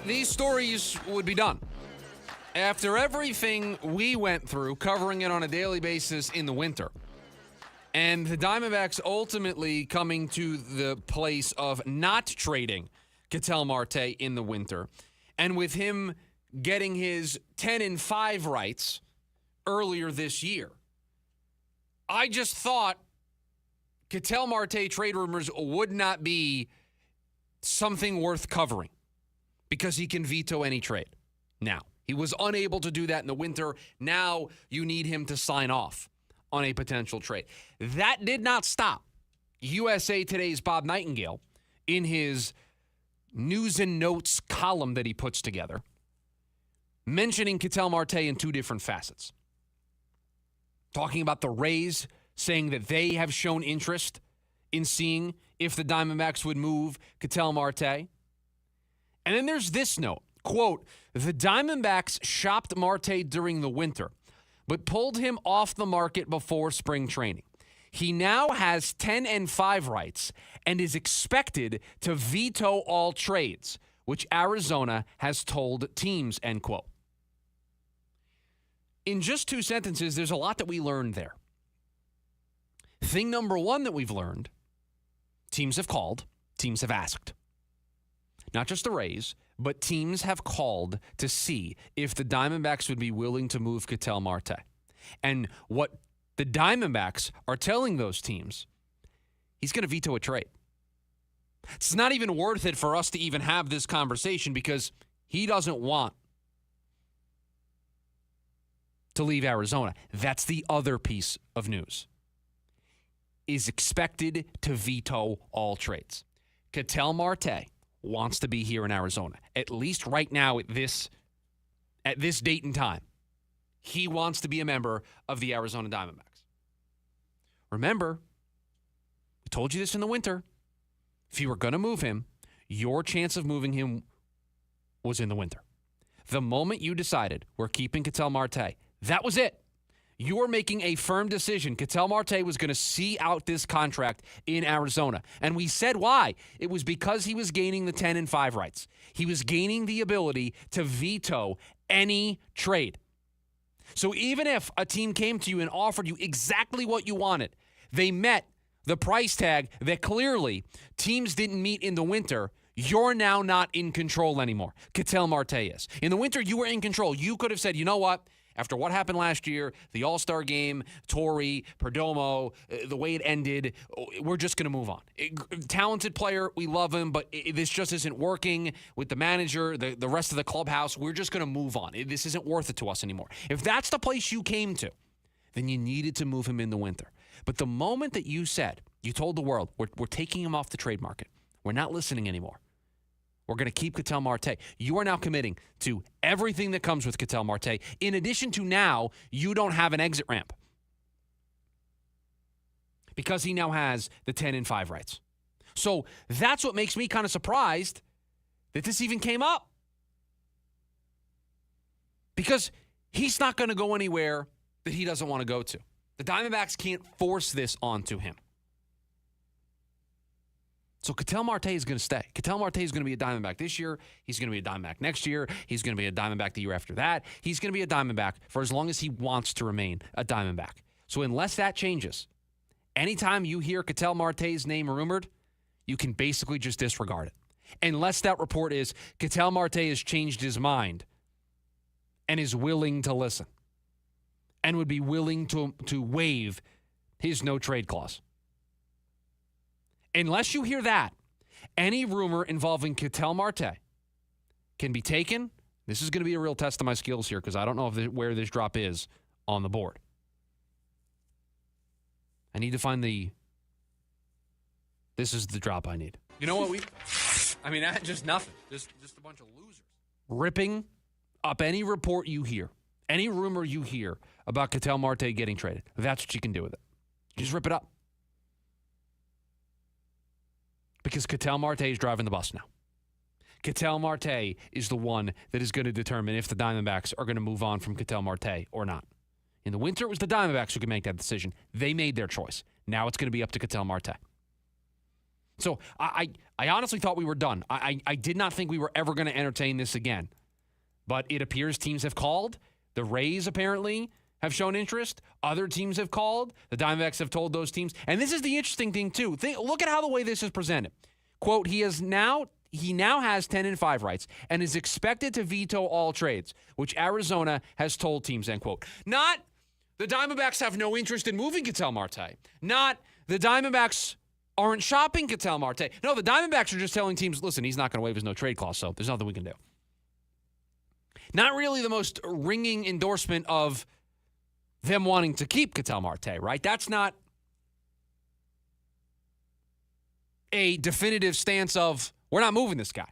these stories would be done. After everything we went through, covering it on a daily basis in the winter, and the Diamondbacks ultimately coming to the place of not trading Ketel Marte in the winter, and with him getting his 10-5 rights earlier this year, I just thought Ketel Marte trade rumors would not be something worth covering because he can veto any trade. Now, he was unable to do that in the winter. Now you need him to sign off on a potential trade. That did not stop USA Today's Bob Nightingale in his news and notes column that he puts together, mentioning Ketel Marte in two different facets. Talking about the Rays, saying that they have shown interest in seeing if the Diamondbacks would move Ketel Marte. And then there's this note, quote, the Diamondbacks shopped Marte during the winter, but pulled him off the market before spring training. He now has 10-5 rights and is expected to veto all trades, which Arizona has told teams, end quote. In just two sentences, there's a lot that we learned there. Thing number one that we've learned, teams have called, teams have asked. Not just the Rays, but teams have called to see if the Diamondbacks would be willing to move Ketel Marte. And what the Diamondbacks are telling those teams, he's going to veto a trade. It's not even worth it for us to even have this conversation because he doesn't want to leave Arizona. That's the other piece of news. Is expected to veto all trades. Ketel Marte wants to be here in Arizona, at least right now at this date and time. He wants to be a member of the Arizona Diamondbacks. Remember, we told you this in the winter. If you were going to move him, your chance of moving him was in the winter. The moment you decided we're keeping Ketel Marte, that was it. You were making a firm decision. Ketel Marte was going to see out this contract in Arizona. And we said why. It was because he was gaining the 10-5 rights. He was gaining the ability to veto any trade. So even if a team came to you and offered you exactly what you wanted, they met the price tag that clearly teams didn't meet in the winter, you're now not in control anymore. Ketel Marte is. In the winter, you were in control. You could have said, you know what? After what happened last year, the All-Star game, Torrey, Perdomo, the way it ended, we're just going to move on. Talented player, we love him, but this just isn't working with the manager, the rest of the clubhouse. We're just going to move on. This isn't worth it to us anymore. If that's the place you came to, then you needed to move him in the winter. But the moment that you said, you told the world, we're taking him off the trade market. We're not listening anymore. We're going to keep Ketel Marte. You are now committing to everything that comes with Ketel Marte. In addition to now, you don't have an exit ramp because he now has the 10-5 rights. So that's what makes me kind of surprised that this even came up. because he's not going to go anywhere that he doesn't want to go to. The Diamondbacks can't force this onto him. So Ketel Marte is going to stay. Ketel Marte is going to be a Diamondback this year. He's going to be a Diamondback next year. He's going to be a Diamondback the year after that. He's going to be a Diamondback for as long as he wants to remain a Diamondback. So unless that changes, anytime you hear Ketel Marte's name rumored, you can basically just disregard it. Unless that report is Ketel Marte has changed his mind and is willing to listen and would be willing to waive his no-trade clause. Unless you hear that, any rumor involving Ketel Marte can be taken. This is going to be a real test of my skills here because I don't know where this drop is on the board. I need to find this is the drop I need. You know what just nothing. Just a bunch of losers. Ripping up any report you hear, any rumor you hear about Ketel Marte getting traded. That's what you can do with it. You just rip it up. Because Ketel Marte is driving the bus now. Ketel Marte is the one that is going to determine if the Diamondbacks are going to move on from Ketel Marte or not. In the winter, it was the Diamondbacks who could make that decision. They made their choice. Now it's going to be up to Ketel Marte. So I honestly thought we were done. I did not think we were ever going to entertain this again. But it appears teams have called. The Rays apparently have shown interest. Other teams have called. The Diamondbacks have told those teams. And this is the interesting thing, too. Look at how the way this is presented. Quote, he now has 10-5 rights and is expected to veto all trades, which Arizona has told teams, end quote. Not the Diamondbacks have no interest in moving Ketel Marte. Not the Diamondbacks aren't shopping Ketel Marte. No, the Diamondbacks are just telling teams, listen, he's not going to waive his no-trade clause, so there's nothing we can do. Not really the most ringing endorsement of them wanting to keep Ketel Marte, right? That's not a definitive stance of, we're not moving this guy.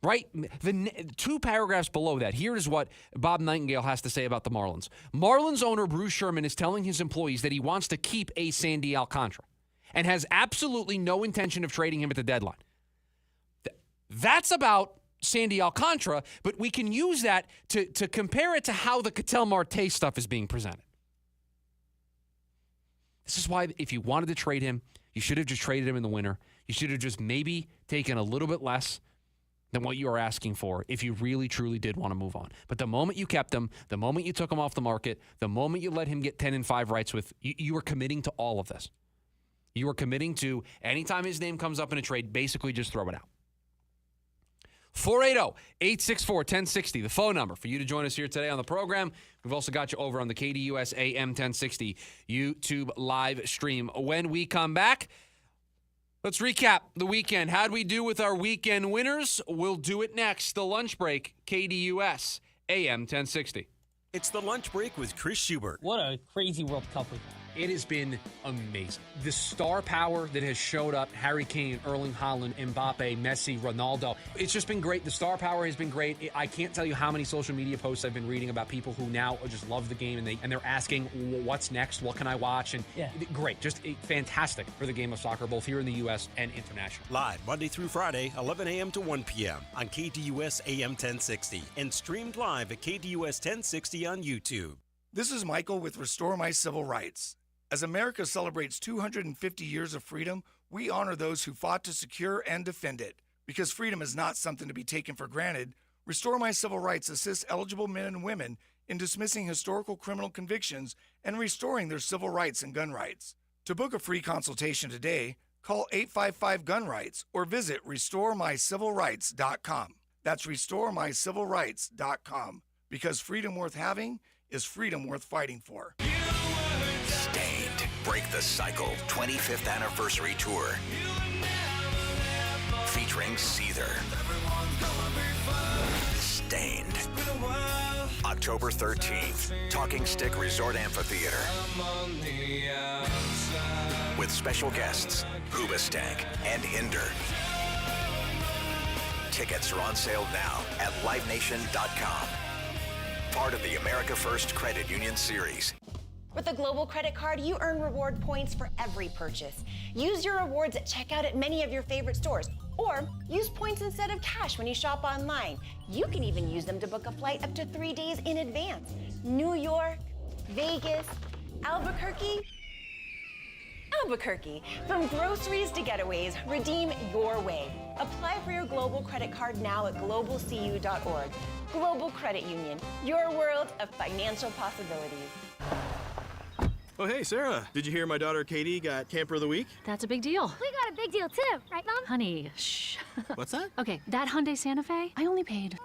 Right? The 2 paragraphs below that, here is what Bob Nightingale has to say about the Marlins. Marlins owner Bruce Sherman is telling his employees that he wants to keep a Sandy Alcantara and has absolutely no intention of trading him at the deadline. That's about Sandy Alcantara, but we can use that to compare it to how the Ketel Marte stuff is being presented. This is why if you wanted to trade him, you should have just traded him in the winter. You should have just maybe taken a little bit less than what you are asking for if you really, truly did want to move on. But the moment you kept him, the moment you took him off the market, the moment you let him get 10-5 rights with, you were committing to all of this. You were committing to, anytime his name comes up in a trade, basically just throw it out. 480-864-1060, the phone number for you to join us here today on the program. We've also got you over on the KDUS AM 1060 YouTube live stream. When we come back, let's recap the weekend. How'd we do with our weekend winners? We'll do it next. The lunch break, KDUS AM 1060. It's the lunch break with Chris Schubert. What a crazy World Cup we've had. It has been amazing. The star power that has showed up, Harry Kane, Erling Haaland, Mbappe, Messi, Ronaldo. It's just been great. The star power has been great. I can't tell you how many social media posts I've been reading about people who now just love the game and they're asking, what's next? What can I watch? And great. Just fantastic for the game of soccer, both here in the U.S. and international. Live Monday through Friday, 11 a.m. to 1 p.m. on KDUS AM 1060 and streamed live at KDUS 1060 on YouTube. This is Michael with Restore My Civil Rights. As America celebrates 250 years of freedom, we honor those who fought to secure and defend it. Because freedom is not something to be taken for granted, Restore My Civil Rights assists eligible men and women in dismissing historical criminal convictions and restoring their civil rights and gun rights. To book a free consultation today, call 855-GUN-RIGHTS or visit RestoreMyCivilRights.com. That's RestoreMyCivilRights.com. Because freedom worth having is freedom worth fighting for. Stained. Break the Cycle 25th Anniversary Tour. Featuring Seether. Stained. October 13th. Talking Stick Resort Amphitheater. With special guests, Hoobastank and Hinder. Tickets are on sale now at livenation.com. Part of the America First Credit Union Series. With a Global Credit Card, you earn reward points for every purchase. Use your rewards at checkout at many of your favorite stores, Or use points instead of cash when you shop online. You can even use them to book a flight up to 3 days in advance. New York, Vegas, Albuquerque. From groceries to getaways, redeem your way. Apply for your global credit card now at globalcu.org. Global Credit Union, your world of financial possibilities. Oh, hey, Sarah. Did you hear my daughter Katie got Camper of the Week? That's a big deal. We got a big deal too, right, Mom? Honey, shh. What's that? Okay, that Hyundai Santa Fe, I only paid.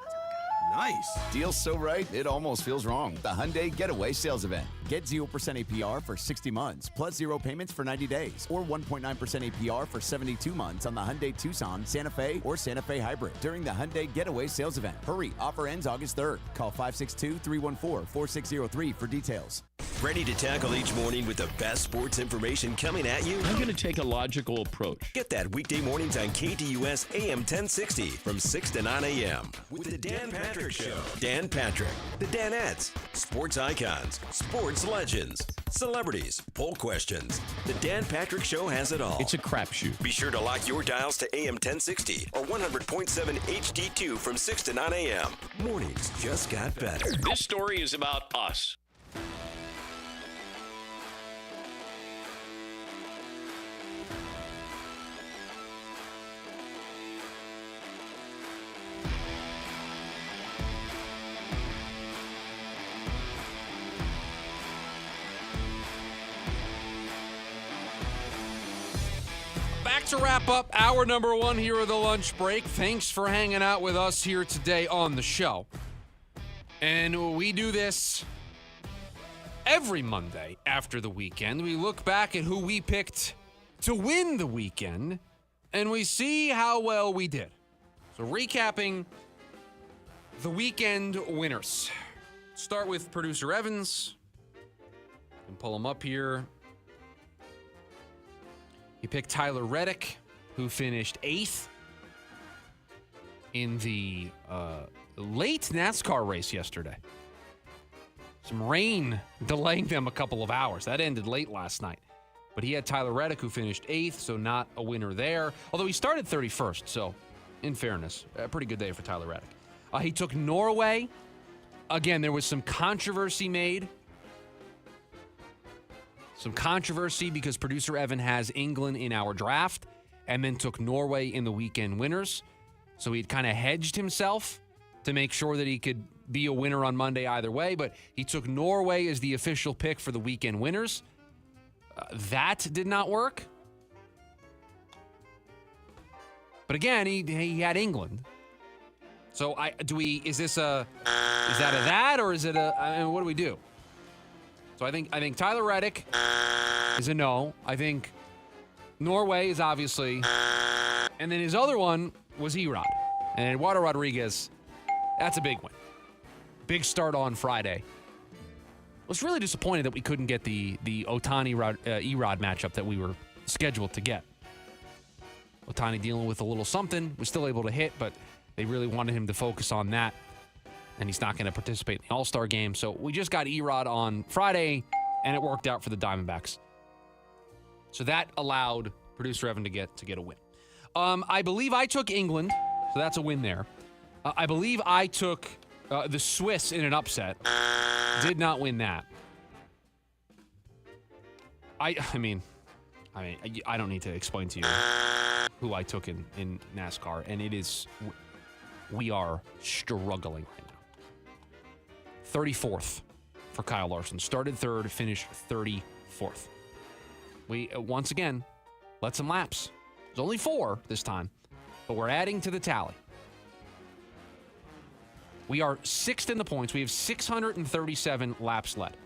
Nice. Deal's so right, it almost feels wrong. The Hyundai Getaway Sales Event. Get 0% APR for 60 months, plus 0 payments for 90 days, or 1.9% APR for 72 months on the Hyundai Tucson, Santa Fe, or Santa Fe Hybrid during the Hyundai Getaway Sales Event. Hurry, offer ends August 3rd. Call 562-314-4603 for details. Ready to tackle each morning with the best sports information coming at you? I'm going to take a logical approach. Get that weekday mornings on KDUS AM 1060 from 6 to 9 a.m. with the Dan Patrick Show. Dan Patrick, the Danettes, sports icons, sports legends, celebrities, poll questions. The Dan Patrick Show has it all. It's a crapshoot. Be sure to lock your dials to AM 1060 or 100.7 HD2 from 6 to 9 a.m. Mornings just got better. This story is about us. Back to wrap up hour number 1 here of the lunch break. Thanks for hanging out with us here today on the show. And we do this every Monday after the weekend. We look back at who we picked to win the weekend, and we see how well we did. So recapping the weekend winners. Start with producer Evans. And pull him up here. He picked Tyler Reddick, who finished 8th in the late NASCAR race yesterday. Some rain delaying them a couple of hours. That ended late last night. But he had Tyler Reddick, who finished 8th, so not a winner there. Although he started 31st, so in fairness, a pretty good day for Tyler Reddick. He took Norway. Again, there was some controversy made. Some controversy because producer Evan has England in our draft and then took Norway in the weekend winners. So he'd kind of hedged himself to make sure that he could be a winner on Monday either way. But he took Norway as the official pick for the weekend winners. That did not work. But again, he had England. So is that a that or is it what do we do? So I think Tyler Reddick is a no. I think Norway is obviously. And then his other one was Erod. And Eduardo Rodriguez, that's a big win. Big start on Friday. I was really disappointed that we couldn't get the Ohtani Erod matchup that we were scheduled to get. Ohtani dealing with a little something, was still able to hit, but they really wanted him to focus on that. And he's not going to participate in the All-Star game. So we just got Erod on Friday, and it worked out for the Diamondbacks. So that allowed producer Evan to get a win. I believe I took England, so that's a win there. I believe I took the Swiss in an upset. Did not win that. I don't need to explain to you who I took in NASCAR, and it is we are struggling right now. 34th for Kyle Larson. Started 3rd, finished 34th. We, once again, let some laps. There's only 4 this time, but we're adding to the tally. We are 6th in the points. We have 637 laps led.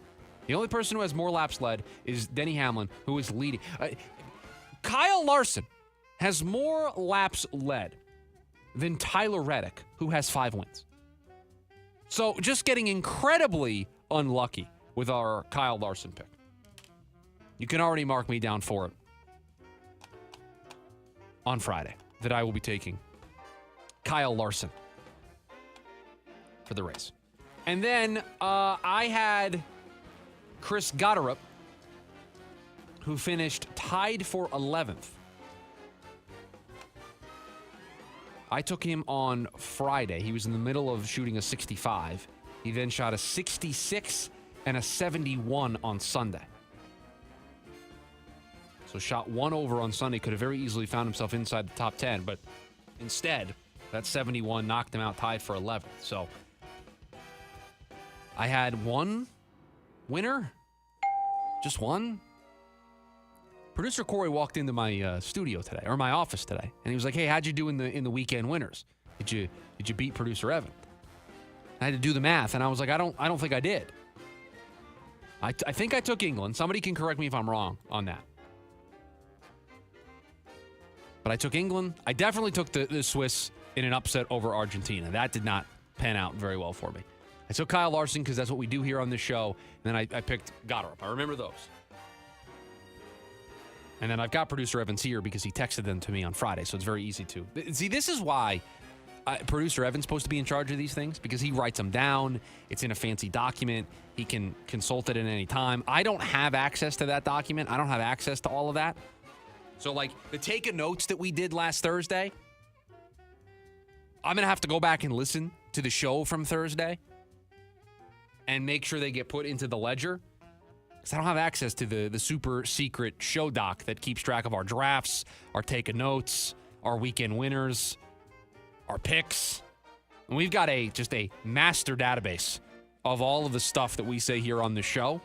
The only person who has more laps led is Denny Hamlin, who is leading. Kyle Larson has more laps led than Tyler Reddick, who has 5 wins. So just getting incredibly unlucky with our Kyle Larson pick. You can already mark me down for it on Friday that I will be taking Kyle Larson for the race. And then I had Chris Gotterup, who finished tied for 11th. I took him on Friday. He was in the middle of shooting a 65. He then shot a 66 and a 71 on Sunday. So shot 1 over on Sunday. Could have very easily found himself inside the top 10, but instead, that 71 knocked him out, tied for 11th. So I had one winner, just one. Producer Corey walked into my studio today, or my office today, and he was like, "Hey, how'd you do in the weekend winners? Did you beat Producer Evan?" I had to do the math, and I was like, I don't think I did. I think I took England. Somebody can correct me if I'm wrong on that. But I took England. I definitely took the Swiss in an upset over Argentina. That did not pan out very well for me. I took Kyle Larson because that's what we do here on this show. And then I picked Goddard. I remember those. And then I've got Producer Evans here because he texted them to me on Friday, so it's very easy to. See, this is why Producer Evan's supposed to be in charge of these things, because he writes them down. It's in a fancy document. He can consult it at any time. I don't have access to that document. I don't have access to all of that. So, like, the take notes that we did last Thursday, I'm going to have to go back and listen to the show from Thursday and make sure they get put into the ledger. Because I don't have access to the super secret show doc that keeps track of our drafts, our take notes, our weekend winners, our picks. And we've got just a master database of all of the stuff that we say here on the show.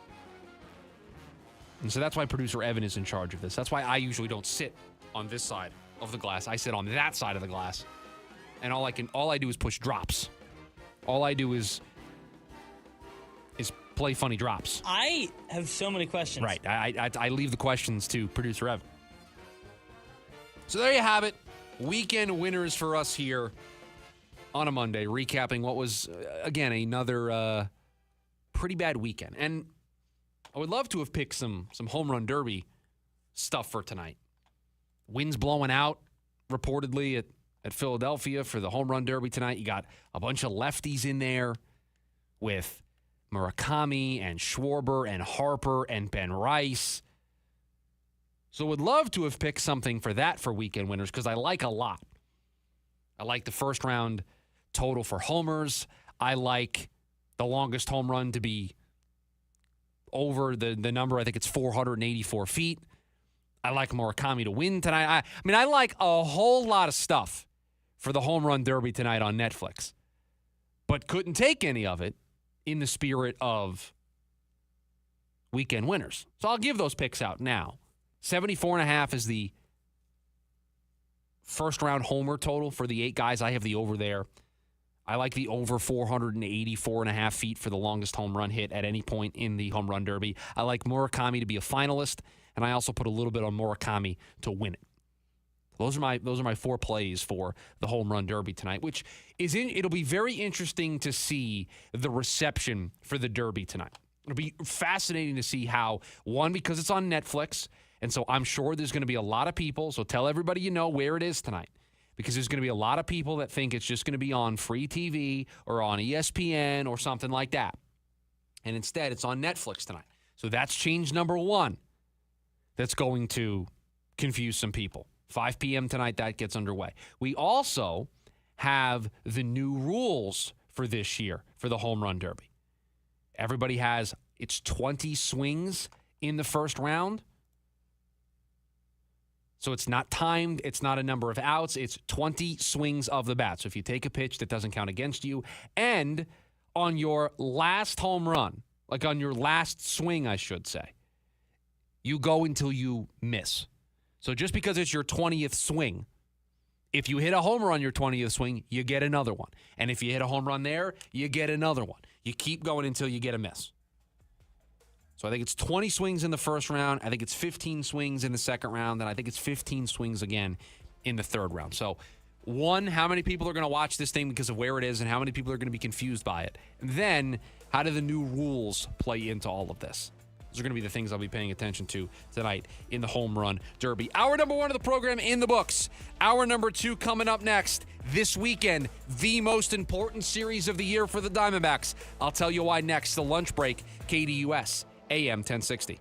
And so that's why Producer Evan is in charge of this. That's why I usually don't sit on this side of the glass. I sit on that side of the glass. And all I do is push drops. All I do is play funny drops. I have so many questions. Right. I leave the questions to Producer Evan. So there you have it. Weekend winners for us here on a Monday, recapping what was, again, another pretty bad weekend. And I would love to have picked some home run derby stuff for tonight. Winds blowing out, reportedly, at Philadelphia for the home run derby tonight. You got a bunch of lefties in there with Murakami and Schwarber and Harper and Ben Rice. So would love to have picked something for that for weekend winners because I like a lot. I like the first round total for homers. I like the longest home run to be over the number. I think it's 484 feet. I like Murakami to win tonight. I like a whole lot of stuff for the home run derby tonight on Netflix, but couldn't take any of it in the spirit of weekend winners. So I'll give those picks out now. 74.5 is the first round homer total for the 8 guys. I have the over there. I like the over 484.5 feet for the longest home run hit at any point in the home run derby. I like Murakami to be a finalist, and I also put a little bit on Murakami to win it. Those are my 4 plays for the home run derby tonight, which it'll be very interesting to see the reception for the derby tonight. It'll be fascinating to see how, one, because it's on Netflix, and so I'm sure there's going to be a lot of people, so tell everybody you know where it is tonight, because there's going to be a lot of people that think it's just going to be on free TV or on ESPN or something like that. And instead, it's on Netflix tonight. So that's change number 1 that's going to confuse some people. 5 p.m. tonight, that gets underway. We also have the new rules for this year for the home run derby. Everybody has, it's 20 swings in the first round. So it's not timed. It's not a number of outs. It's 20 swings of the bat. So if you take a pitch, that doesn't count against you. And on your last home run, like on your last swing, I should say, you go until you miss. So just because it's your 20th swing, if you hit a homer on your 20th swing, you get another one. And if you hit a home run there, you get another one. You keep going until you get a miss. So I think it's 20 swings in the first round. I think it's 15 swings in the second round. And I think it's 15 swings again in the third round. So, one, how many people are going to watch this thing because of where it is and how many people are going to be confused by it? And then, how do the new rules play into all of this? Those are going to be the things I'll be paying attention to tonight in the home run derby. Hour number 1 of the program in the books. Hour number 2 coming up next. This weekend, the most important series of the year for the Diamondbacks. I'll tell you why next. The lunch break, KDUS AM 1060.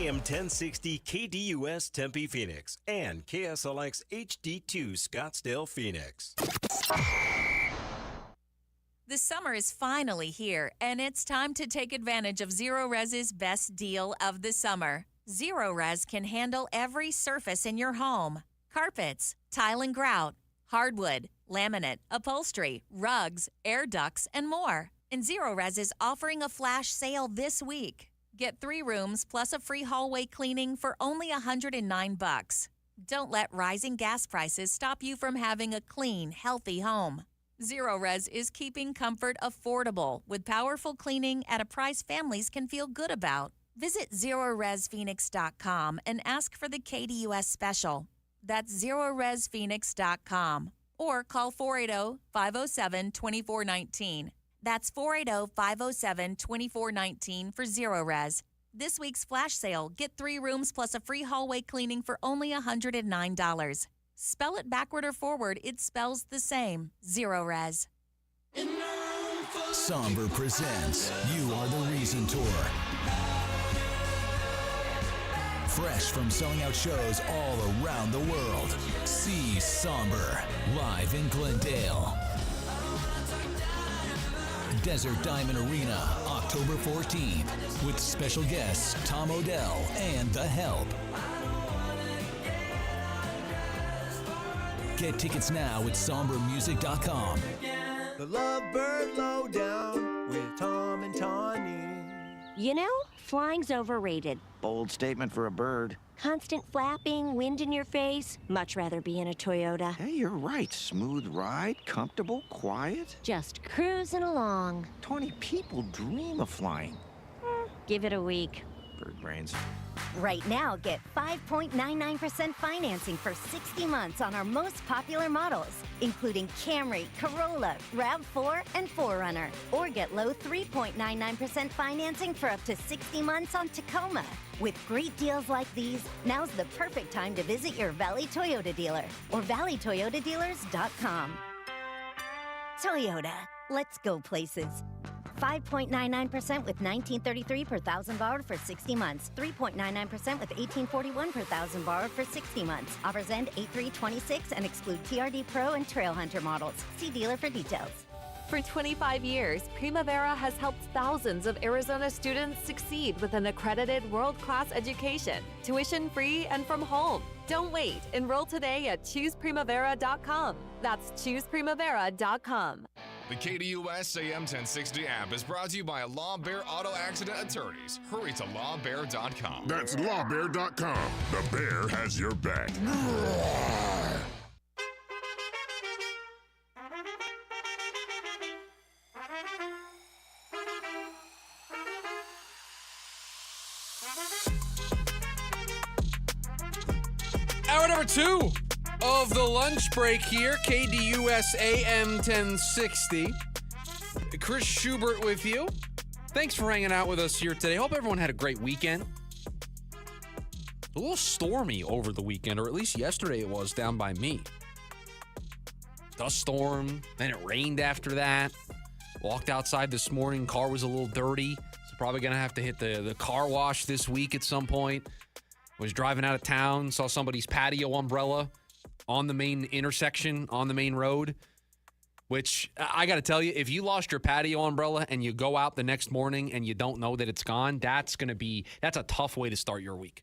AM 1060 KDUS Tempe Phoenix and KSLX HD2 Scottsdale Phoenix. The summer is finally here, and it's time to take advantage of Zero Res's best deal of the summer. Zero Res can handle every surface in your home: carpets, tile and grout, hardwood, laminate, upholstery, rugs, air ducts, and more. And Zero Res is offering a flash sale this week. Get 3 rooms plus a free hallway cleaning for only $109. Don't let rising gas prices stop you from having a clean, healthy home. Zero Res is keeping comfort affordable with powerful cleaning at a price families can feel good about. Visit ZeroResPhoenix.com and ask for the KDUS special. That's ZeroResPhoenix.com. Or call 480-507-2419. That's 480-507-2419 for Zero Res. This week's flash sale, get 3 rooms plus a free hallway cleaning for only $109. Spell it backward or forward, it spells the same. Zero Res. Somber presents You Are the Reason Tour. Fresh from selling out shows all around the world. See Somber live in Glendale. Desert Diamond Arena, October 14th, with special guests Tom Odell and The Help. Get tickets now at sombermusic.com. The Lovebird Lowdown with Tom and Tawny. You know, flying's overrated. Bold statement for a bird. Constant flapping, wind in your face. Much rather be in a Toyota. Hey, you're right. Smooth ride, comfortable, quiet. Just cruising along. 20 people dream of flying. Give it a week. Bird brains. Right now, get 5.99% financing for 60 months on our most popular models, including Camry, Corolla, RAV4, and 4Runner. Or get low 3.99% financing for up to 60 months on Tacoma. With great deals like these, now's the perfect time to visit your Valley Toyota dealer or valleytoyotadealers.com. Toyota, let's go places. 5.99% with $19.33 per thousand borrowed for 60 months. 3.99% with $18.41 per thousand borrowed for 60 months. Offers end 8/3/26 and exclude TRD Pro and Trail Hunter models. See dealer for details. For 25 years, Primavera has helped thousands of Arizona students succeed with an accredited world-class education, tuition-free and from home. Don't wait. Enroll today at ChoosePrimavera.com. That's ChoosePrimavera.com. The KDUS AM 1060 app is brought to you by Law Bear Auto Accident Attorneys. Hurry to lawbear.com. That's lawbear.com. The bear has your back. Hour number 2 of the lunch break here, KDUS AM 1060. Chris Schubert with you. Thanks for hanging out with us here today. Hope everyone had a great weekend. A little stormy over the weekend, or at least yesterday it was down by me. Dust storm, then it rained after that. Walked outside this morning, car was a little dirty, so probably going to have to hit the car wash this week at some point. Was driving out of town, saw somebody's patio umbrella on the main intersection, on the main road, which I got to tell you, if you lost your patio umbrella and you go out the next morning and you don't know that it's gone, that's a tough way to start your week.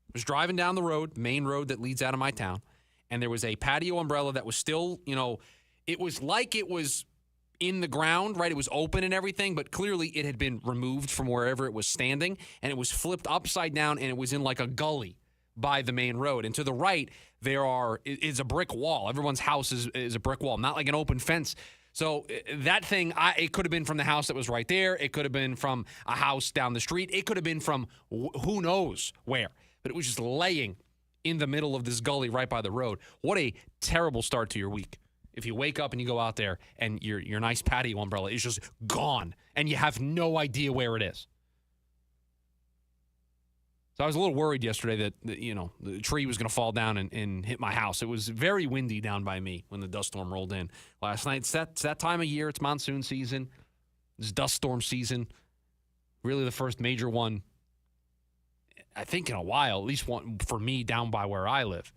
I was driving down the road, main road that leads out of my town, and there was a patio umbrella that was still, it was like it was in the ground, right? It was open and everything, but clearly it had been removed from wherever it was standing, and it was flipped upside down, and it was in like a gully by the main road. And to the right, is a brick wall. Everyone's house is a brick wall, not like an open fence. So that thing, it could have been from the house that was right there. It could have been from a house down the street. It could have been from who knows where. But it was just laying in the middle of this gully right by the road. What a terrible start to your week. If you wake up and you go out there and your nice patio umbrella is just gone and you have no idea where it is. So I was a little worried yesterday that the tree was going to fall down and hit my house. It was very windy down by me when the dust storm rolled in last night. It's that time of year. It's monsoon season. It's dust storm season. Really the first major one I think in a while, at least one for me down by where I live.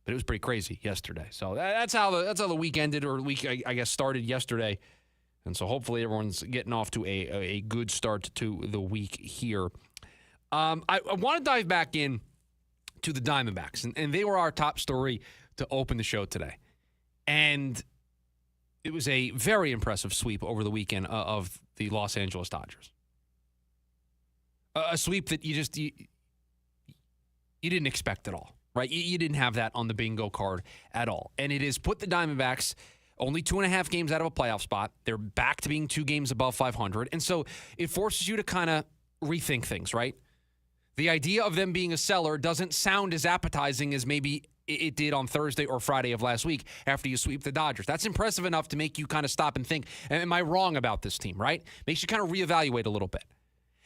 But it was pretty crazy yesterday. So that's how the week ended, or the week, I guess, started yesterday. And so hopefully everyone's getting off to a good start to the week here. I want to dive back in to the Diamondbacks, and they were our top story to open the show today. And it was a very impressive sweep over the weekend of the Los Angeles Dodgers. A sweep that you didn't expect at all, right? You didn't have that on the bingo card at all. And it has put the Diamondbacks only 2.5 games out of a playoff spot. They're back to being 2 games above 500. And so it forces you to kind of rethink things, right? The idea of them being a seller doesn't sound as appetizing as maybe it did on Thursday or Friday of last week after you sweep the Dodgers. That's impressive enough to make you kind of stop and think, am I wrong about this team, right? Makes you kind of reevaluate a little bit.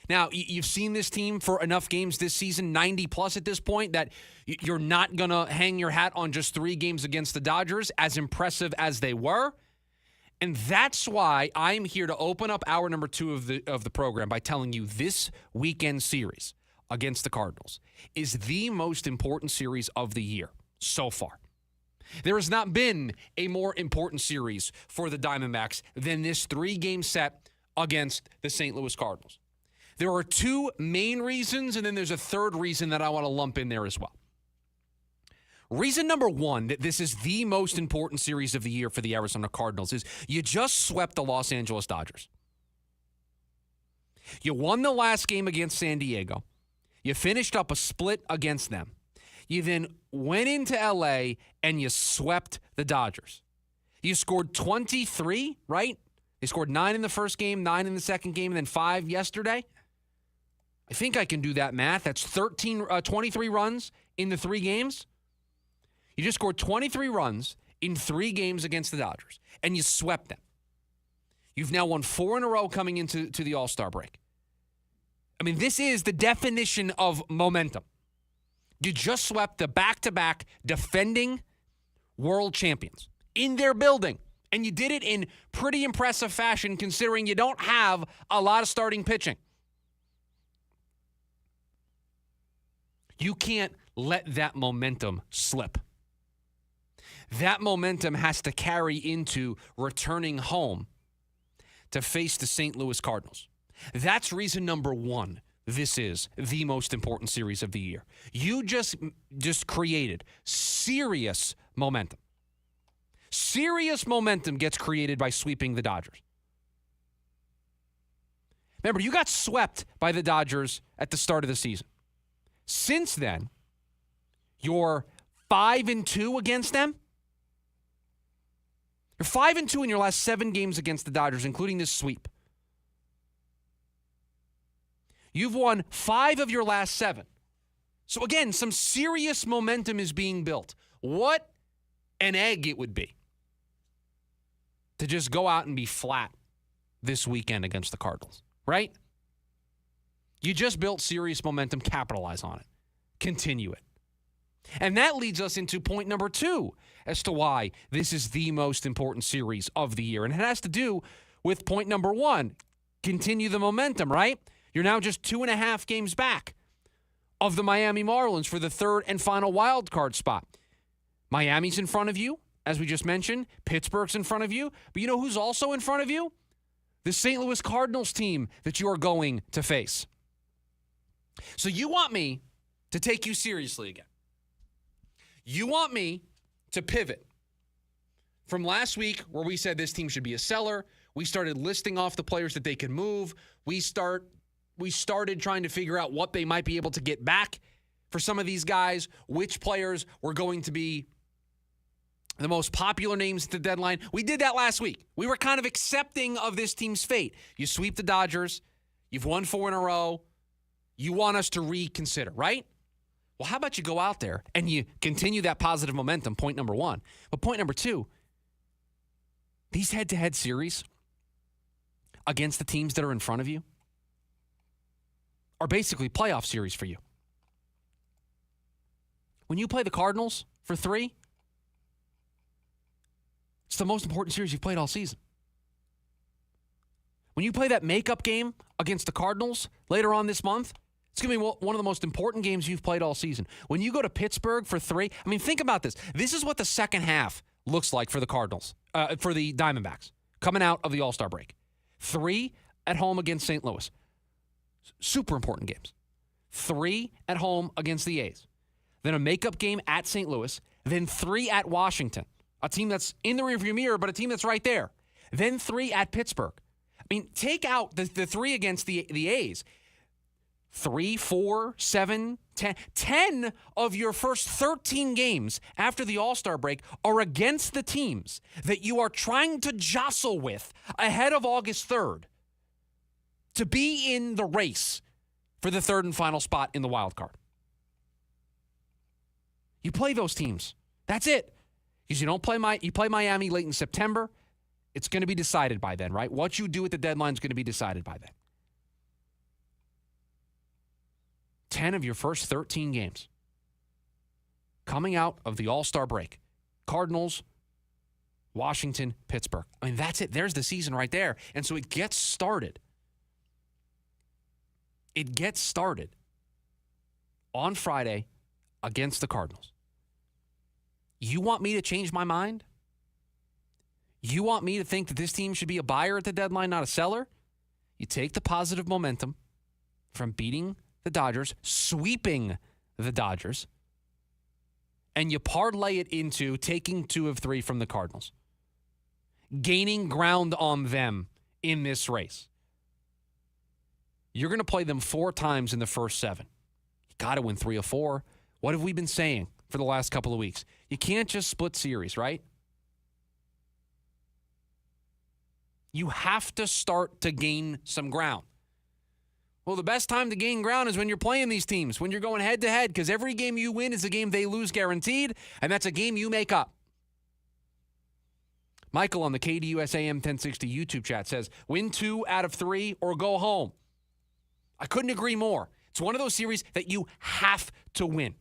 Now, you've seen this team for enough games this season, 90-plus at this point, that you're not going to hang your hat on just 3 games against the Dodgers, as impressive as they were. And that's why I'm here to open up hour number 2 of the program by telling you this weekend series against the Cardinals is the most important series of the year so far. There has not been a more important series for the Diamondbacks than this 3-game set against the St. Louis Cardinals. There are 2 main reasons, and then there's a third reason that I want to lump in there as well. Reason number 1 that this is the most important series of the year for the Arizona Cardinals is you just swept the Los Angeles Dodgers. You won the last game against San Diego. You finished up a split against them. You then went into L.A. and you swept the Dodgers. You scored 23, right? They scored 9 in the first game, 9 in the second game, and then 5 yesterday. I think I can do that math. That's 23 runs in the 3 games. You just scored 23 runs in 3 games against the Dodgers, and you swept them. You've now won 4 in a row coming into the All-Star break. I mean, this is the definition of momentum. You just swept the back-to-back defending world champions in their building, and you did it in pretty impressive fashion considering you don't have a lot of starting pitching. You can't let that momentum slip. That momentum has to carry into returning home to face the St. Louis Cardinals. That's reason number 1. This is the most important series of the year. You just created serious momentum. Serious momentum gets created by sweeping the Dodgers. Remember, you got swept by the Dodgers at the start of the season. Since then, you're 5-2 against them. You're 5-2 in your last 7 games against the Dodgers, including this sweep. You've won 5 of your last 7. So again, some serious momentum is being built. What an egg it would be to just go out and be flat this weekend against the Cardinals, right? You just built serious momentum. Capitalize on it. Continue it. And that leads us into point number 2 as to why this is the most important series of the year. And it has to do with point number 1. Continue the momentum, right? You're now just 2.5 games back of the Miami Marlins for the 3rd and final wild card spot. Miami's in front of you, as we just mentioned. Pittsburgh's in front of you. But you know who's also in front of you? The St. Louis Cardinals team that you are going to face. So you want me to take you seriously again. You want me to pivot from last week where we said this team should be a seller. We started listing off the players that they could move. We started trying to figure out what they might be able to get back for some of these guys, which players were going to be the most popular names at the deadline. We did that last week. We were kind of accepting of this team's fate. You sweep the Dodgers. You've won 4 in a row. You want us to reconsider, right? Well, how about you go out there and you continue that positive momentum, point number 1. But point number 2, these head-to-head series against the teams that are in front of you are basically playoff series for you. When you play the Cardinals for 3, it's the most important series you've played all season. When you play that makeup game against the Cardinals later on this month, It's going to be one of the most important games you've played all season. When you go to Pittsburgh for 3, I mean, think about this. This is what the second half looks like for the Cardinals, for the Diamondbacks, coming out of the All-Star break. 3 at home against St. Louis. Super important games. 3 at home against the A's. Then a makeup game at St. Louis. Then 3 at Washington, a team that's in the rearview mirror, but a team that's right there. Then 3 at Pittsburgh. I mean, take out the 3 against the A's. 3, 4, 7, 10. 10 of your first 13 games after the All-Star break are against the teams that you are trying to jostle with ahead of August 3rd to be in the race for the third and final spot in the wild card. You play those teams. That's it. Because you play Miami late in September. It's going to be decided by then, right? What you do at the deadline is going to be decided by then. 10 of your first 13 games coming out of the All-Star break. Cardinals, Washington, Pittsburgh. I mean, that's it. There's the season right there. And so it gets started. It gets started on Friday against the Cardinals. You want me to change my mind? You want me to think that this team should be a buyer at the deadline, not a seller? You take the positive momentum from beating the Dodgers, sweeping the Dodgers, and you parlay it into taking 2 of 3 from the Cardinals, gaining ground on them in this race. You're going to play them 4 times in the first 7. You got to win 3 of 4. What have we been saying for the last couple of weeks? You can't just split series, right? You have to start to gain some ground. Well, the best time to gain ground is when you're playing these teams, when you're going head-to-head, because every game you win is a game they lose guaranteed, and that's a game you make up. Michael on the KDUS AM 1060 YouTube chat says, win 2 out of 3 or go home. I couldn't agree more. It's one of those series that you have to win.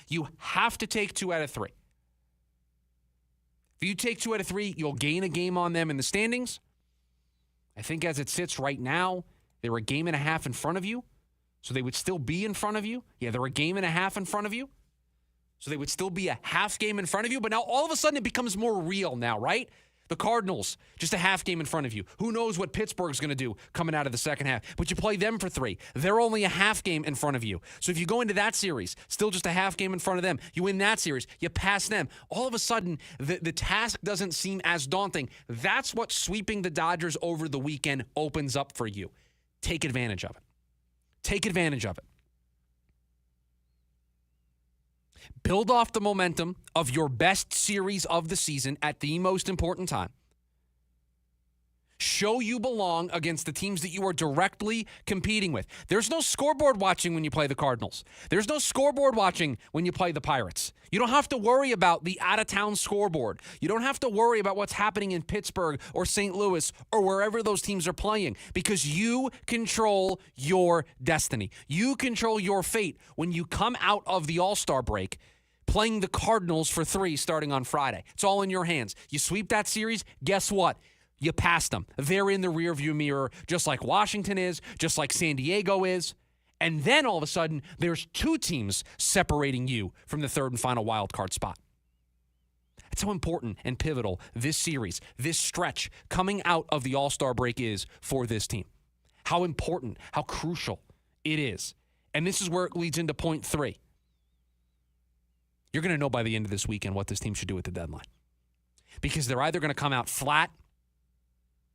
You have to take 2 out of 3. If you take 2 out of 3, you'll gain a game on them in the standings. I think as it sits right now, they're a game and a half in front of you, so they would still be in front of you. Yeah, they're a game and a half in front of you, so they would still be a half game in front of you. But now all of a sudden it becomes more real now, right? The Cardinals, just a half game in front of you. Who knows what Pittsburgh's going to do coming out of the second half? But you play them for 3. They're only a half game in front of you. So if you go into that series, still just a half game in front of them, you win that series, you pass them. All of a sudden, the task doesn't seem as daunting. That's what sweeping the Dodgers over the weekend opens up for you. Take advantage of it. Take advantage of it. Build off the momentum of your best series of the season at the most important time. Show you belong against the teams that you are directly competing with. There's no scoreboard watching when you play the Cardinals. There's no scoreboard watching when you play the Pirates. You don't have to worry about the out-of-town scoreboard. You don't have to worry about what's happening in Pittsburgh or St. Louis or wherever those teams are playing, because you control your destiny. You control your fate when you come out of the All-Star break playing the Cardinals for 3 starting on Friday. It's all in your hands. You sweep that series, guess what? You passed them. They're in the rearview mirror, just like Washington is, just like San Diego is. And then all of a sudden, there's 2 teams separating you from the third and final wild card spot. That's how important and pivotal this series, this stretch coming out of the All-Star break is for this team. How important, how crucial it is. And this is where it leads into point 3. You're going to know by the end of this weekend what this team should do at the deadline. Because they're either going to come out flat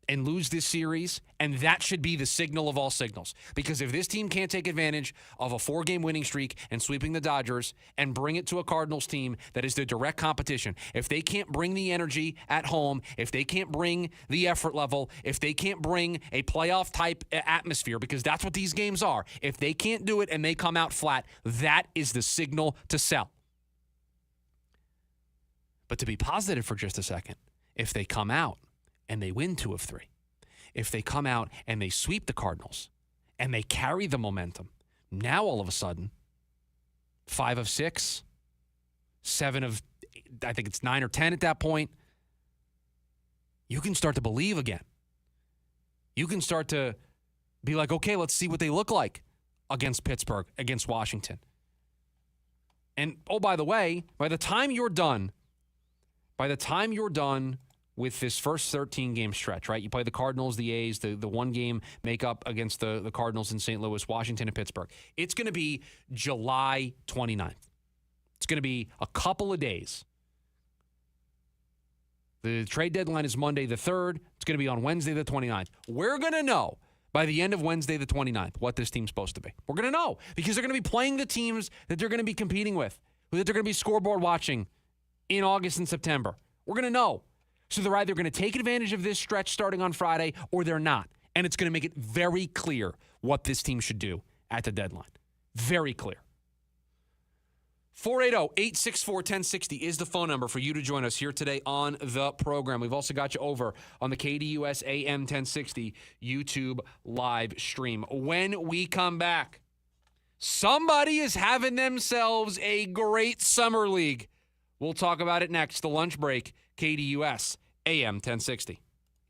and lose this series, and that should be the signal of all signals. Because if this team can't take advantage of a 4-game winning streak and sweeping the Dodgers and bring it to a Cardinals team that is their direct competition, if they can't bring the energy at home, if they can't bring the effort level, if they can't bring a playoff-type atmosphere, because that's what these games are, if they can't do it and they come out flat, that is the signal to sell. But to be positive for just a second, if they come out and they win 2 of 3, if they come out and they sweep the Cardinals and they carry the momentum, now all of a sudden, 5 of 6, 7 of, I think it's 9 or 10 at that point, you can start to believe again. You can start to be like, okay, let's see what they look like against Pittsburgh, against Washington. And, oh, by the way, by the time you're done with this first 13-game stretch, right? You play the Cardinals, the A's, the one-game makeup against the Cardinals in St. Louis, Washington, and Pittsburgh. It's going to be July 29th. It's going to be a couple of days. The trade deadline is Monday the 3rd. It's going to be on Wednesday the 29th. We're going to know by the end of Wednesday the 29th what this team's supposed to be. We're going to know because they're going to be playing the teams that they're going to be competing with, that they're going to be scoreboard watching in August and September. We're going to know. So they're either going to take advantage of this stretch starting on Friday or they're not. And it's going to make it very clear what this team should do at the deadline. Very clear. 480-864-1060 is the phone number for you to join us here today on the program. We've also got you over on the KDUS AM 1060 YouTube live stream. When we come back, somebody is having themselves a great summer league. We'll talk about it next. The lunch break, KDUS AM 1060.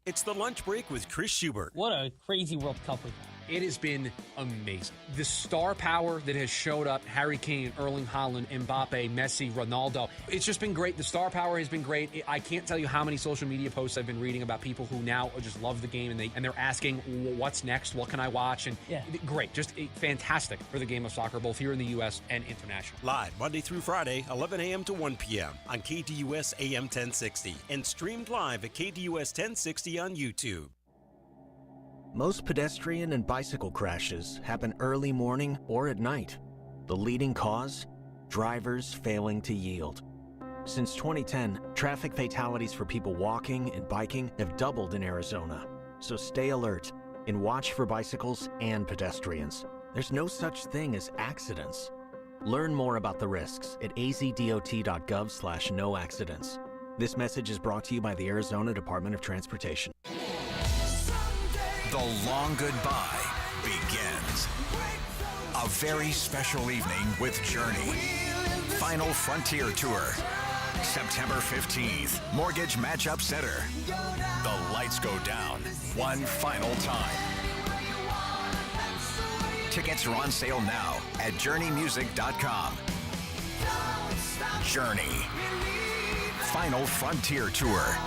It's the lunch break with Chris Schubert. What a crazy World Cup we've had. It has been amazing. The star power that has showed up, Harry Kane, Erling Haaland, Mbappe, Messi, Ronaldo. It's just been great. The star power has been great. I can't tell you how many social media posts I've been reading about people who now just love the game and they're asking, what's next? What can I watch? And great. Just fantastic for the game of soccer, both here in the U.S. and international. Live Monday through Friday, 11 a.m. to 1 p.m. on KDUS AM 1060 and streamed live at KDUS 1060 on YouTube. Most pedestrian and bicycle crashes happen early morning or at night. The leading cause? Drivers failing to yield. Since 2010, traffic fatalities for people walking and biking have doubled in Arizona. So stay alert and watch for bicycles and pedestrians. There's no such thing as accidents. Learn more about the risks at azdot.gov/no-accidents. This message is brought to you by the Arizona Department of Transportation. The long goodbye begins. A very special evening with Journey. Final Frontier Tour. September 15th, Mortgage Matchup Center. The lights go down one final time. Tickets are on sale now at journeymusic.com. Journey. Final Frontier Tour.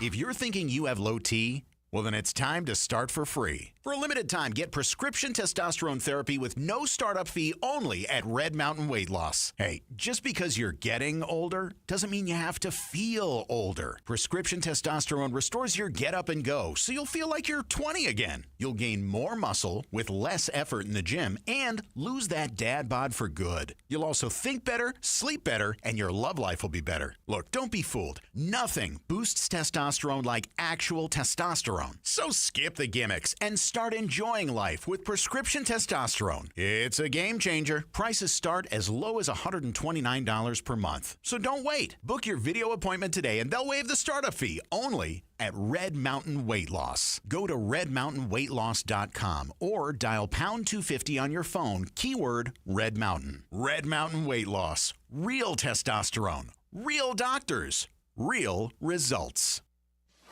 If you're thinking you have low T, well, then it's time to start for free. For a limited time, get prescription testosterone therapy with no startup fee only at Red Mountain Weight Loss. Hey, just because you're getting older doesn't mean you have to feel older. Prescription testosterone restores your get up and go, so you'll feel like you're 20 again. You'll gain more muscle with less effort in the gym and lose that dad bod for good. You'll also think better, sleep better, and your love life will be better. Look, don't be fooled. Nothing boosts testosterone like actual testosterone. So skip the gimmicks and start enjoying life with prescription testosterone. It's a game changer. Prices start as low as $129 per month. So don't wait. Book your video appointment today and they'll waive the startup fee only at Red Mountain Weight Loss. Go to redmountainweightloss.com or dial pound 250 on your phone, keyword Red Mountain. Red Mountain Weight Loss. Real testosterone. Real doctors. Real results.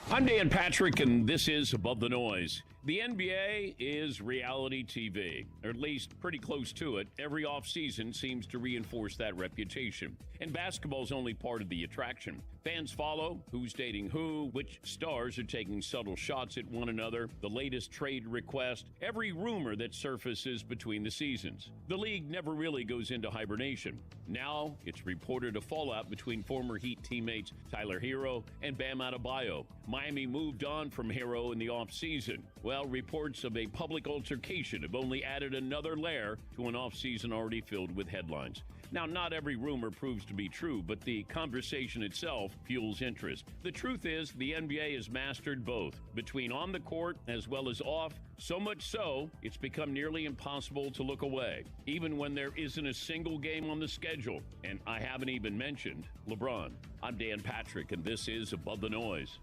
I'm Dan Patrick, and this is Above the Noise. The NBA is reality TV, or at least pretty close to it. Every offseason seems to reinforce that reputation. And basketball's only part of the attraction. Fans follow who's dating who, which stars are taking subtle shots at one another, the latest trade request, every rumor that surfaces between the seasons. The league never really goes into hibernation. Now, it's reported a fallout between former Heat teammates Tyler Hero and Bam Adebayo. Miami moved on from Hero in the offseason. Well, reports of a public altercation have only added another layer to an offseason already filled with headlines. Now, not every rumor proves to be true, but the conversation itself fuels interest. The truth is, the NBA has mastered both, between on the court as well as off, so much so, it's become nearly impossible to look away, even when there isn't a single game on the schedule. And I haven't even mentioned LeBron. I'm Dan Patrick, and this is Above the Noise.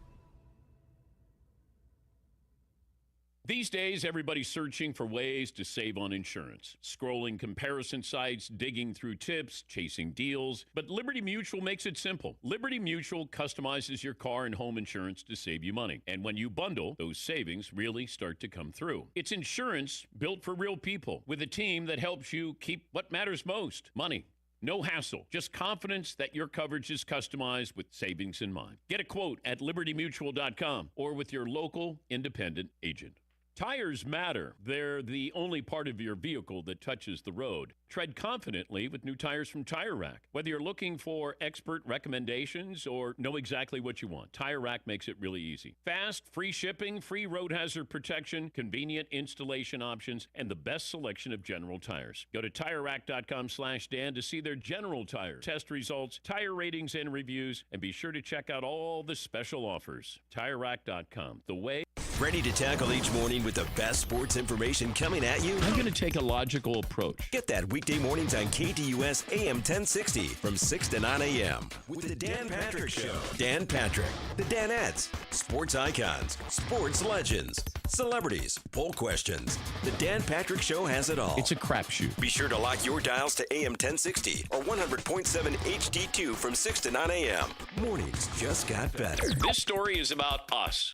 These days, everybody's searching for ways to save on insurance. Scrolling comparison sites, digging through tips, chasing deals. But Liberty Mutual makes it simple. Liberty Mutual customizes your car and home insurance to save you money. And when you bundle, those savings really start to come through. It's insurance built for real people with a team that helps you keep what matters most, money. No hassle, just confidence that your coverage is customized with savings in mind. Get a quote at libertymutual.com or with your local independent agent. Tires matter. They're the only part of your vehicle that touches the road. Tread confidently with new tires from Tire Rack. Whether you're looking for expert recommendations or know exactly what you want, Tire Rack makes it really easy. Fast, free shipping, free road hazard protection, convenient installation options, and the best selection of General tires. Go to TireRack.com/Dan to see their General tire test results, tire ratings, and reviews, and be sure to check out all the special offers. TireRack.com. The way. Ready to tackle each morning with the best sports information coming at you? I'm going to take a logical approach. Get that weekday mornings on KDUS AM 1060 from 6 to 9 a.m. with the Dan Patrick Show. Dan Patrick, the Danettes, sports icons, sports legends, celebrities, poll questions. The Dan Patrick Show has it all. It's a crapshoot. Be sure to lock your dials to AM 1060 or 100.7 HD2 from 6 to 9 a.m. Mornings just got better. This story is about us.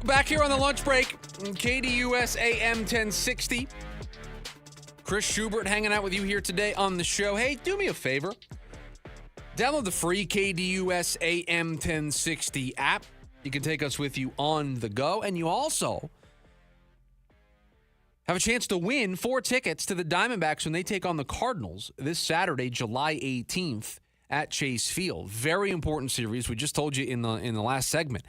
Back here on the lunch break, KDUS AM 1060. Chris Schubert hanging out with you here today on the show. Hey, do me a favor. Download the free KDUS AM 1060 app. You can take us with you on the go. And you also have a chance to win 4 tickets to the Diamondbacks when they take on the Cardinals this Saturday, July 18th at Chase Field. Very important series. We just told you in the last segment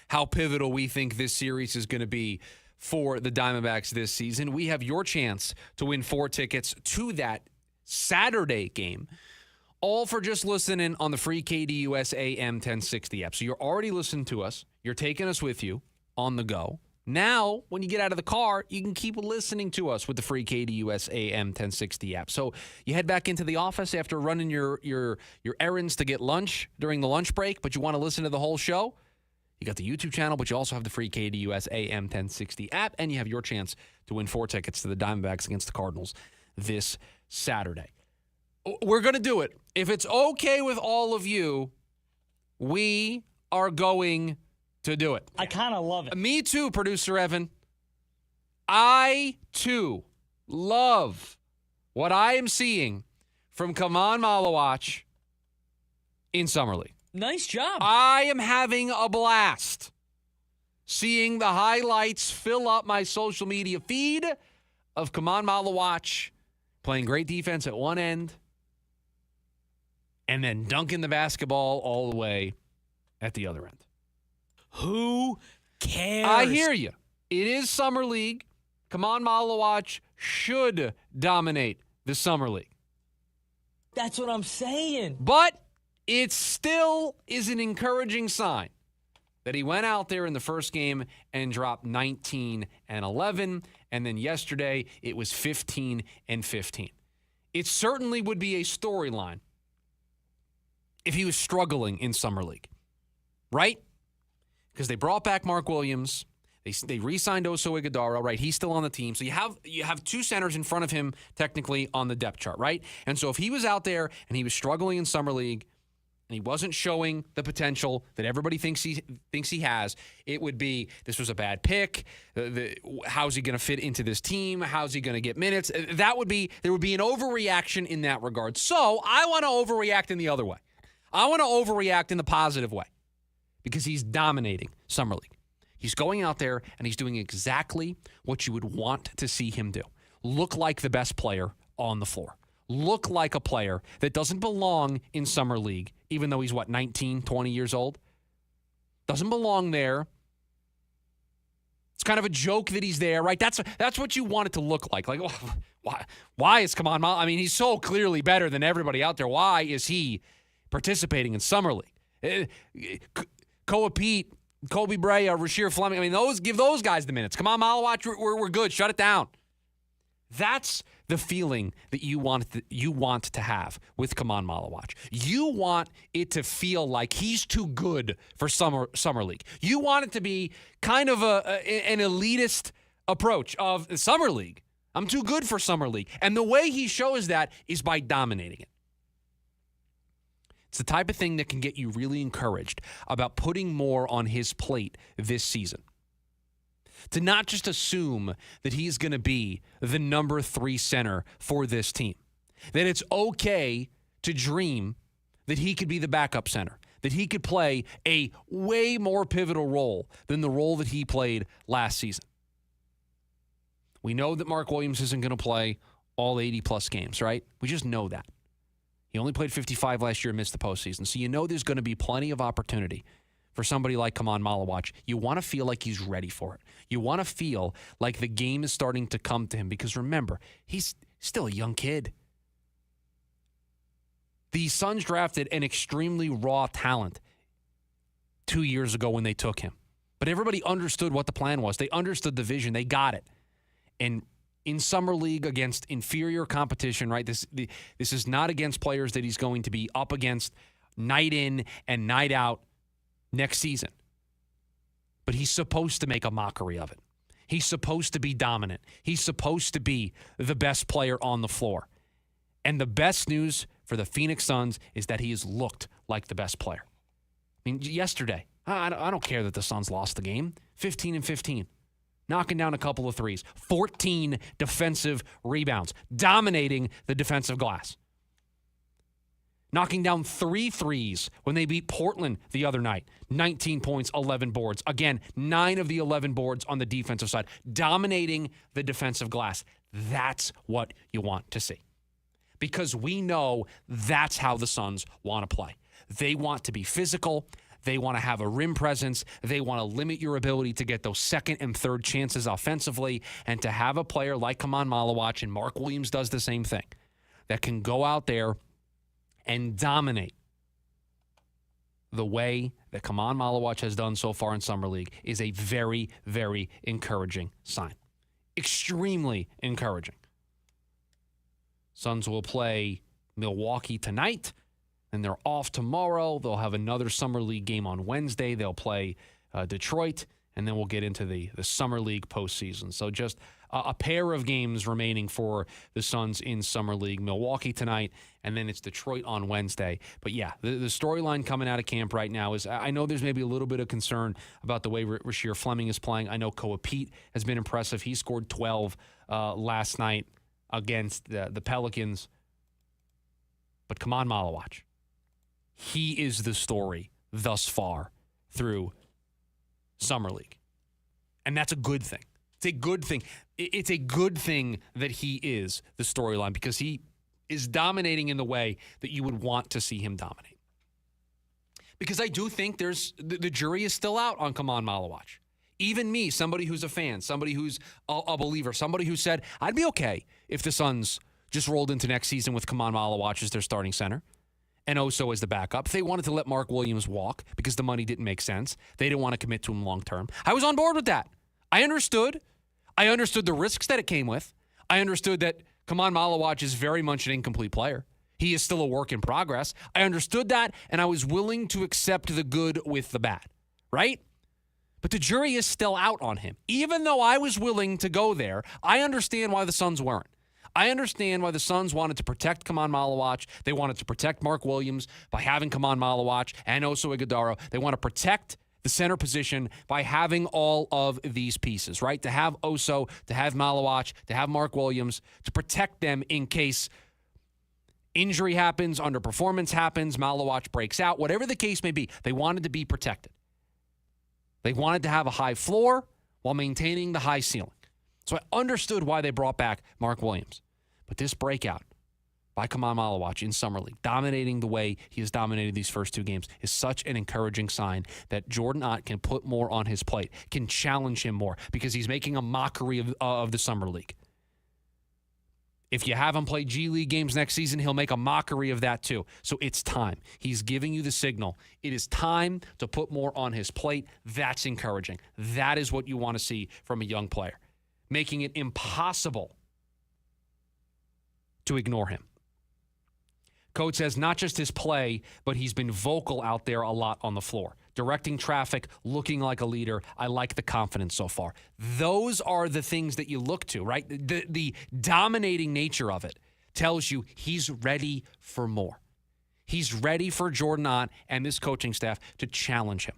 how pivotal we think this series is going to be for the Diamondbacks this season. We have your chance to win 4 tickets to that Saturday game, all for just listening on the free KDUS AM 1060 app. So you're already listening to us. You're taking us with you on the go. Now, when you get out of the car, you can keep listening to us with the free KDUS AM 1060 app. So you head back into the office after running your errands to get lunch during the lunch break, but you want to listen to the whole show. You got the YouTube channel, but you also have the free KDUS AM 1060 app, and you have your chance to win 4 tickets to the Diamondbacks against the Cardinals this Saturday. We're going to do it. If it's okay with all of you, we are going to do it. I kind of love it. Me too, producer Evan. I, too, love what I am seeing from Kaman Malawach in Summer League. Nice job. I am having a blast seeing the highlights fill up my social media feed of Kaman Malawach playing great defense at one end and then dunking the basketball all the way at the other end. Who cares? I hear you. It is Summer League. Kaman Malawach should dominate the Summer League. That's what I'm saying. But it still is an encouraging sign that he went out there in the first game and dropped 19 and 11, and then yesterday it was 15 and 15. It certainly would be a storyline if he was struggling in Summer League, right? Because they brought back Mark Williams. They re-signed Oso Ighodaro, right? He's still on the team. So you have 2 centers in front of him technically on the depth chart, right? And so if he was out there and he was struggling in Summer League and he wasn't showing the potential that everybody thinks he has, it would be, this was a bad pick. How's he going to fit into this team? How's he going to get minutes? There would be an overreaction in that regard. So I want to overreact in the other way. I want to overreact in the positive way because he's dominating Summer League. He's going out there and he's doing exactly what you would want to see him do. Look like the best player on the floor. Look like a player that doesn't belong in Summer League, even though he's, 19, 20 years old? Doesn't belong there. It's kind of a joke that he's there, right? That's what you want it to look like. Like, why is Kaman Mal? I mean, he's so clearly better than everybody out there. Why is he participating in Summer League? Koa Pete Kobe Bray, Rasheer Fleming. I mean, give those guys the minutes. Come on, Malawach, we're good. Shut it down. That's the feeling that you want to have with Kaman Malawach. You want it to feel like he's too good for summer league. You want it to be kind of an elitist approach of summer league. I'm too good for summer league. And the way he shows that is by dominating it. It's the type of thing that can get you really encouraged about putting more on his plate this season. To not just assume that he's going to be the number 3 center for this team. That it's okay to dream that he could be the backup center. That he could play a way more pivotal role than the role that he played last season. We know that Mark Williams isn't going to play all 80-plus games, right? We just know that. He only played 55 last year and missed the postseason. So you know there's going to be plenty of opportunity for somebody like Kaman Malawach. You want to feel like he's ready for it. You want to feel like the game is starting to come to him because remember, he's still a young kid. The Suns drafted an extremely raw talent 2 years ago when they took him. But everybody understood what the plan was. They understood the vision. They got it. And in summer league against inferior competition, right? This is not against players that he's going to be up against night in and night out next season. But he's supposed to make a mockery of it. He's supposed to be dominant. He's supposed to be the best player on the floor. And the best news for the Phoenix Suns is that he has looked like the best player. I mean, yesterday, I don't care that the Suns lost the game. 15-15. Knocking down a couple of threes. 14 defensive rebounds. Dominating the defensive glass. Knocking down 3 threes when they beat Portland the other night. 19 points, 11 boards. Again, 9 of the 11 boards on the defensive side. Dominating the defensive glass. That's what you want to see. Because we know that's how the Suns want to play. They want to be physical. They want to have a rim presence. They want to limit your ability to get those second and third chances offensively. And to have a player like Kaman Malawach, and Mark Williams does the same thing, that can go out there and dominate the way that Kaman Malawach has done so far in Summer League is a very, very encouraging sign. Extremely encouraging. Suns will play Milwaukee tonight, and they're off tomorrow. They'll have another Summer League game on Wednesday. They'll play Detroit, and then we'll get into the Summer League postseason. So just a pair of games remaining for the Suns in Summer League. Milwaukee tonight, and then it's Detroit on Wednesday. But yeah, the storyline coming out of camp right now is I know there's maybe a little bit of concern about the way Rasheer Fleming is playing. I know Koa Pete has been impressive. He scored 12 last night against the Pelicans. But Kaman Malawach, he is the story thus far through Summer League. And that's a good thing. It's a good thing. It's a good thing that he is the storyline because he is dominating in the way that you would want to see him dominate. Because I do think the jury is still out on Kaman Malawach. Even me, somebody who's a fan, somebody who's a believer, somebody who said, I'd be okay if the Suns just rolled into next season with Kaman Malawach as their starting center and Oso as the backup. If they wanted to let Mark Williams walk because the money didn't make sense, they didn't want to commit to him long term. I was on board with that. I understood the risks that it came with. I understood that Kaman Malawach is very much an incomplete player. He is still a work in progress. I understood that, and I was willing to accept the good with the bad, right? But the jury is still out on him. Even though I was willing to go there, I understand why the Suns weren't. I understand why the Suns wanted to protect Kaman Malawach. They wanted to protect Mark Williams by having Kaman Malawach and Oso Ighodaro. They want to protect the center position by having all of these pieces, right? To have Oso, to have Malawach, to have Mark Williams, to protect them in case injury happens, underperformance happens, Malawach breaks out, whatever the case may be. They wanted to be protected. They wanted to have a high floor while maintaining the high ceiling. So I understood why they brought back Mark Williams. But this breakout by Kaman Malawach in Summer League, dominating the way he has dominated these first 2 games, is such an encouraging sign that Jordan Ott can put more on his plate, can challenge him more, because he's making a mockery of the Summer League. If you have him play G League games next season, he'll make a mockery of that too. So it's time. He's giving you the signal. It is time to put more on his plate. That's encouraging. That is what you want to see from a young player, making it impossible to ignore him. Coach says not just his play, but he's been vocal out there a lot on the floor. Directing traffic, looking like a leader. I like the confidence so far. Those are the things that you look to, right? The dominating nature of it tells you he's ready for more. He's ready for Jordan Ott and this coaching staff to challenge him.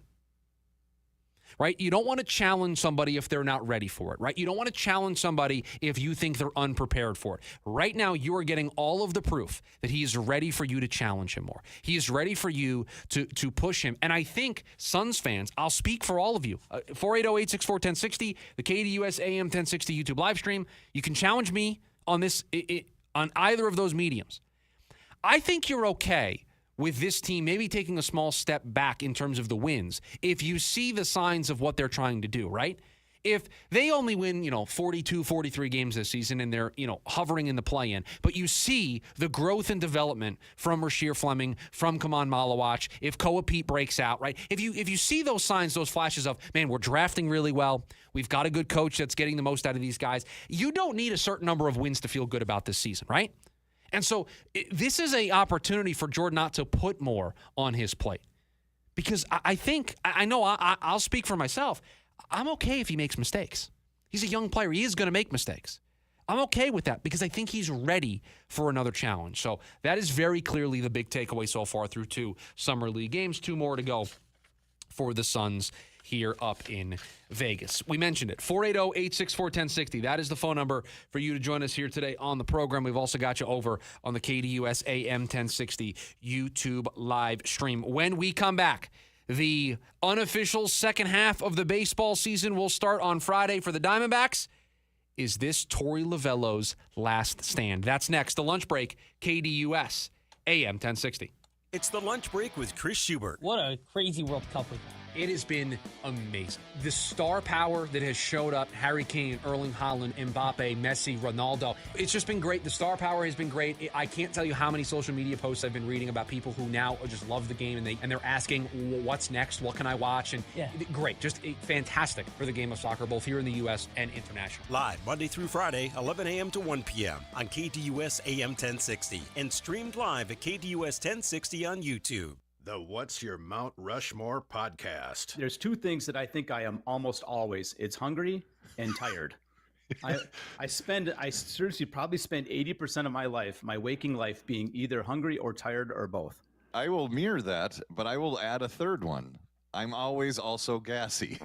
Right? You don't want to challenge somebody if they're not ready for it, right? You don't want to challenge somebody if you think they're unprepared for it. Right now, you are getting all of the proof that he is ready for you to challenge him more. He is ready for you to push him. And I think Suns fans, I'll speak for all of you, 480-864-1060, the KDUS AM 1060 YouTube live stream. You can challenge me on this, on either of those mediums. I think you're okay with this team maybe taking a small step back in terms of the wins if you see the signs of what they're trying to do, right? If they only win, 42, 43 games this season and they're, hovering in the play-in, but you see the growth and development from Rasheer Fleming, from Kaman Malawach, if Koa Pete breaks out, right? If you see those signs, those flashes of, man, we're drafting really well, we've got a good coach that's getting the most out of these guys, you don't need a certain number of wins to feel good about this season, right? And so this is an opportunity for Jordan Ott to put more on his plate. Because I'll speak for myself. I'm okay if he makes mistakes. He's a young player. He is going to make mistakes. I'm okay with that because I think he's ready for another challenge. So that is very clearly the big takeaway so far through 2 Summer League games. 2 more to go for the Suns here up in Vegas. We mentioned it, 480-864-1060. That is the phone number for you to join us here today on the program. We've also got you over on the KDUS AM 1060 YouTube live stream. When we come back, the unofficial second half of the baseball season will start on Friday for the Diamondbacks. Is this Torey Lovello's last stand? That's next. The lunch break, KDUS AM 1060. It's the lunch break with Chris Schubert. What a crazy World Cup we've had. It has been amazing. The star power that has showed up, Harry Kane, Erling Haaland, Mbappe, Messi, Ronaldo. It's just been great. The star power has been great. I can't tell you how many social media posts I've been reading about people who now just love the game and they're asking, what's next? What can I watch? And great. Just fantastic for the game of soccer, both here in the U.S. and international. Live Monday through Friday, 11 a.m. to 1 p.m. on KDUS AM 1060 and streamed live at KDUS 1060 on YouTube. The What's Your Mount Rushmore podcast. There's 2 things that I think I am almost always. It's hungry and tired. I seriously probably spend 80% of my life, my waking life, being either hungry or tired or both. I will mirror that, but I will add a third one. I'm always also gassy.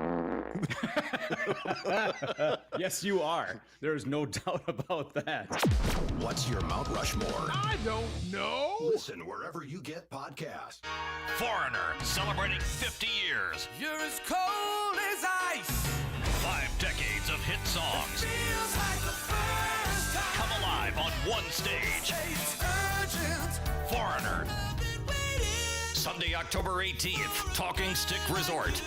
Yes, you are. There's no doubt about that. What's Your Mount Rushmore? I don't know. Listen wherever you get podcasts. Foreigner, celebrating 50 years. You're as cold as ice. 5 decades of hit songs. Feels like the first time. Come alive on one stage. It's urgent. Foreigner. Sunday, October 18th, Talking Stick Resort.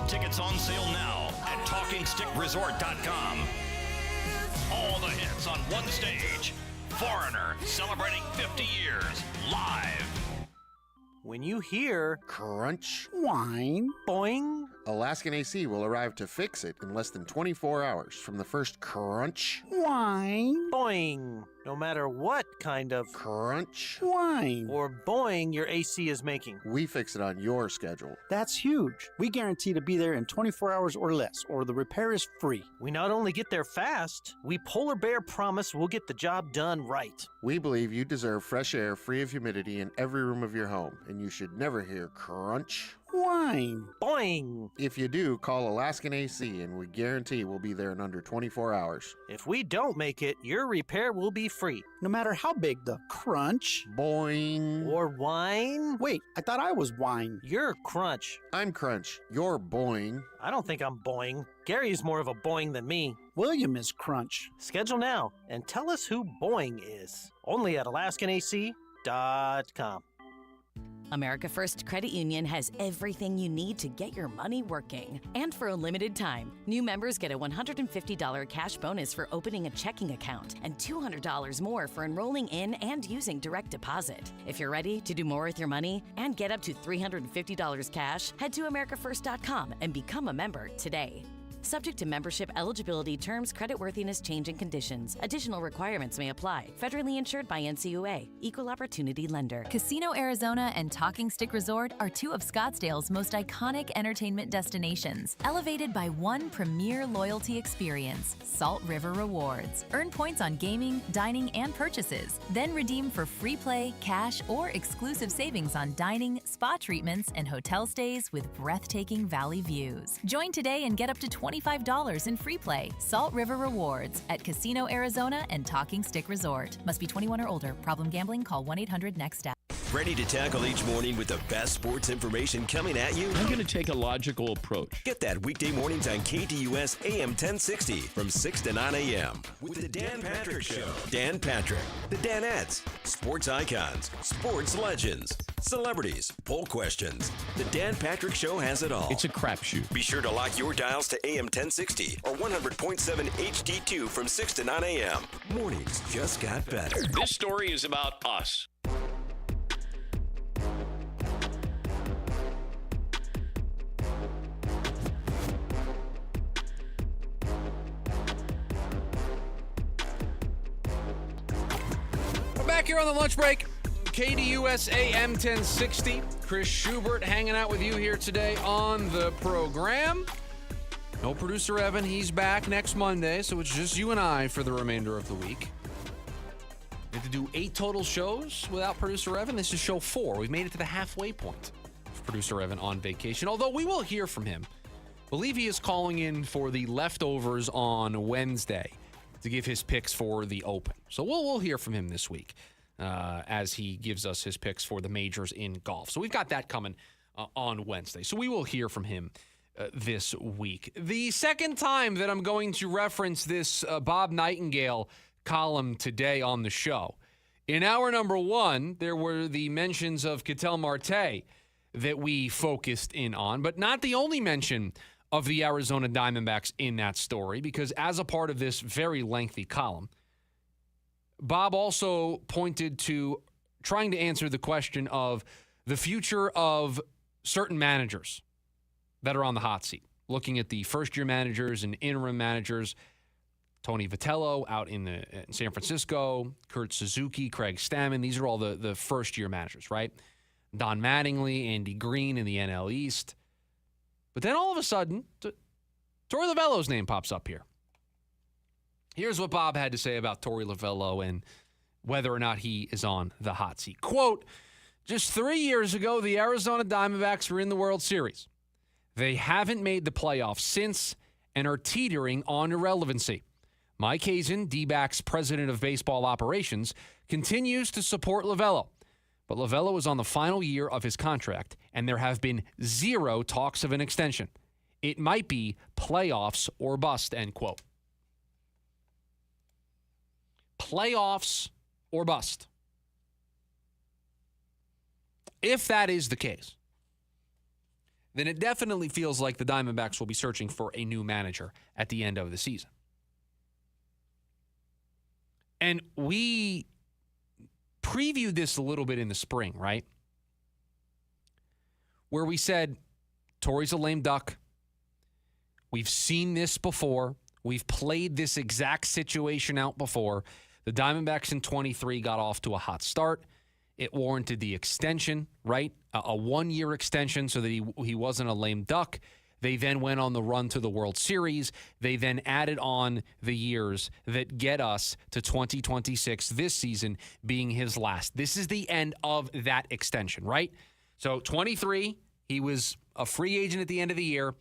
Tickets on sale now at TalkingStickResort.com. All the hits on one stage. Foreigner, celebrating 50 years, live. When you hear crunch, whine, boing, Alaskan AC will arrive to fix it in less than 24 hours from the first crunch, whine, boing. No matter what kind of crunch, whine, or boing your AC is making. we fix it on your schedule. That's huge. We guarantee to be there in 24 hours or less, or the repair is free. We not only get there fast, we Polar Bear promise we'll get the job done right. We believe you deserve fresh air free of humidity in every room of your home, and you should never hear crunch, whine, boing. If you do, call Alaskan AC, and we guarantee we'll be there in under 24 hours. If we don't make it, your repair will be free. No matter how big the crunch, boing, or whine. Wait, I thought I was whine. You're crunch. I'm crunch. You're boing. I don't think I'm boing. Gary's more of a boing than me. William is crunch. Schedule now and tell us who boing is. Only at AlaskanAC.com. America First Credit Union has everything you need to get your money working. And for a limited time, new members get a $150 cash bonus for opening a checking account and $200 more for enrolling in and using direct deposit. If you're ready to do more with your money and get up to $350 cash, head to americafirst.com and become a member today. Subject to membership eligibility, terms, creditworthiness, change, and conditions. Additional requirements may apply. Federally insured by NCUA. Equal Opportunity Lender. Casino Arizona and Talking Stick Resort are two of Scottsdale's most iconic entertainment destinations, elevated by one premier loyalty experience, Salt River Rewards. Earn points on gaming, dining, and purchases. Then redeem for free play, cash, or exclusive savings on dining, spa treatments, and hotel stays with breathtaking valley views. Join today and get up to $25 in free play. Salt River Rewards at Casino Arizona and Talking Stick Resort. Must be 21 or older. Problem gambling? Call 1-800-NEXT-STEP. Ready to tackle each morning with the best sports information coming at you? I'm going to take a logical approach. Get that weekday mornings on KDUS AM 1060 from 6 to 9 a.m. with the Dan Patrick Show. Dan Patrick, the Danettes, sports icons, sports legends, celebrities, poll questions. The Dan Patrick Show has it all. It's a crapshoot. Be sure to lock your dials to AM 1060 or 100.7 HD2 from 6 to 9 a.m. Mornings just got better. This story is about us. Back here on the lunch break, KDUS AM 1060. Chris Schubert hanging out with you here today on the program. No producer Evan, he's back next Monday, so it's just you and I for the remainder of the week. We have to do 8 total shows without producer Evan. This is show 4. We've made it to the halfway point of producer Evan on vacation, although we will hear from him. I believe he is calling in for the leftovers on Wednesday to give his picks for the Open. So we'll hear from him this week as he gives us his picks for the majors in golf. So we've got that coming on Wednesday. So we will hear from him this week. The second time that I'm going to reference this Bob Nightingale column today on the show. In hour number 1, there were the mentions of Ketel Marte that we focused in on, but not the only mention of the Arizona Diamondbacks in that story, because as a part of this very lengthy column, Bob also pointed to trying to answer the question of the future of certain managers that are on the hot seat, looking at the first-year managers and interim managers, Tony Vitello out in San Francisco, Kurt Suzuki, Craig Stammen. These are all the first-year managers, right? Don Mattingly, Andy Green in the NL East. But then all of a sudden, Torey Lovullo's name pops up here. Here's what Bob had to say about Torey Lovullo and whether or not he is on the hot seat. Quote, just 3 years ago, the Arizona Diamondbacks were in the World Series. They haven't made the playoffs since and are teetering on irrelevancy. Mike Hazen, D-backs president of baseball operations, continues to support Lovullo. But Lovullo is on the final year of his contract, and there have been 0 talks of an extension. It might be playoffs or bust, end quote. Playoffs or bust. If that is the case, then it definitely feels like the Diamondbacks will be searching for a new manager at the end of the season. And we previewed this a little bit in the spring, right? Where we said, Torey's a lame duck. We've seen this before. We've played this exact situation out before. The Diamondbacks in 23 got off to a hot start. It warranted the extension, right? A 1-year extension so that he wasn't a lame duck. They then went on the run to the World Series. They then added on the years that get us to 2026, this season being his last. This is the end of that extension, right? So 23, he was a free agent at the end of the year.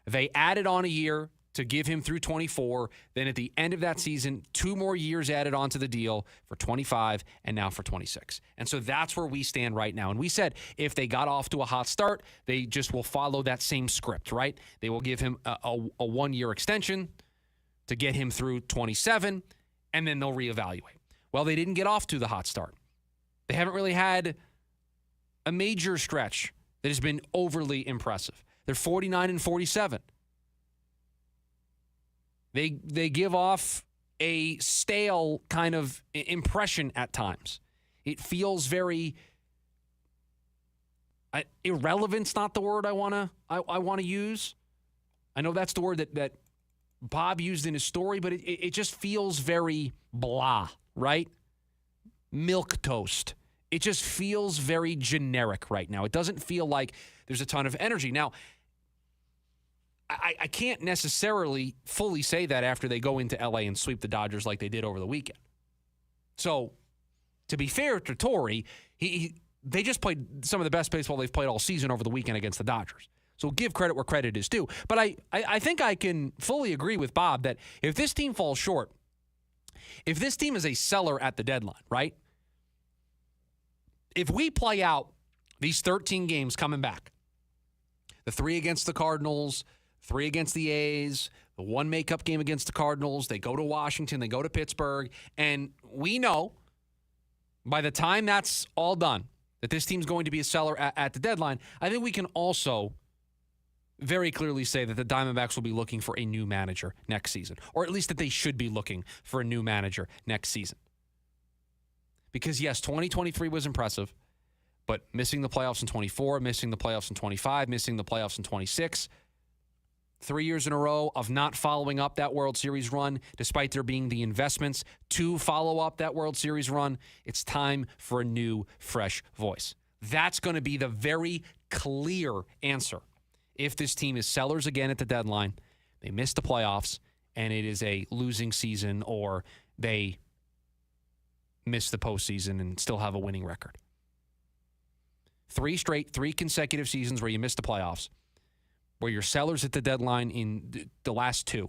They added on a year to give him through 24. Then at the end of that season, 2 more years added onto the deal for 25 and now for 26. And so that's where we stand right now. And we said if they got off to a hot start, they just will follow that same script, right? They will give him a 1-year extension to get him through 27, and then they'll reevaluate. Well, they didn't get off to the hot start. They haven't really had a major stretch that has been overly impressive. They're 49-47. They give off a stale kind of impression at times. It feels very irrelevant's not the word I want to use. I know that's the word that Bob used in his story, but it just feels very blah, right? Milquetoast. It just feels very generic right now. It doesn't feel like there's a ton of energy. Now, I can't necessarily fully say that after they go into L.A. and sweep the Dodgers like they did over the weekend. So, to be fair to Torrey, they just played some of the best baseball they've played all season over the weekend against the Dodgers. So give credit where credit is due. But I think I can fully agree with Bob that if this team falls short, if this team is a seller at the deadline, right? If we play out these 13 games coming back, the 3 against the Cardinals, 3 against the A's, the 1 makeup game against the Cardinals, they go to Washington, they go to Pittsburgh, and we know by the time that's all done that this team's going to be a seller at the deadline. I think we can also very clearly say that the Diamondbacks will be looking for a new manager next season, or at least that they should be looking for a new manager next season. Because, yes, 2023 was impressive, but missing the playoffs in 24, missing the playoffs in 25, missing the playoffs in 26, 3 years in a row of not following up that World Series run, despite there being the investments to follow up that World Series run, it's time for a new, fresh voice. That's going to be the very clear answer. If this team is sellers again at the deadline, they miss the playoffs, and it is a losing season, or they miss the postseason and still have a winning record. 3 consecutive seasons where you miss the playoffs, where you're sellers at the deadline in the last 2.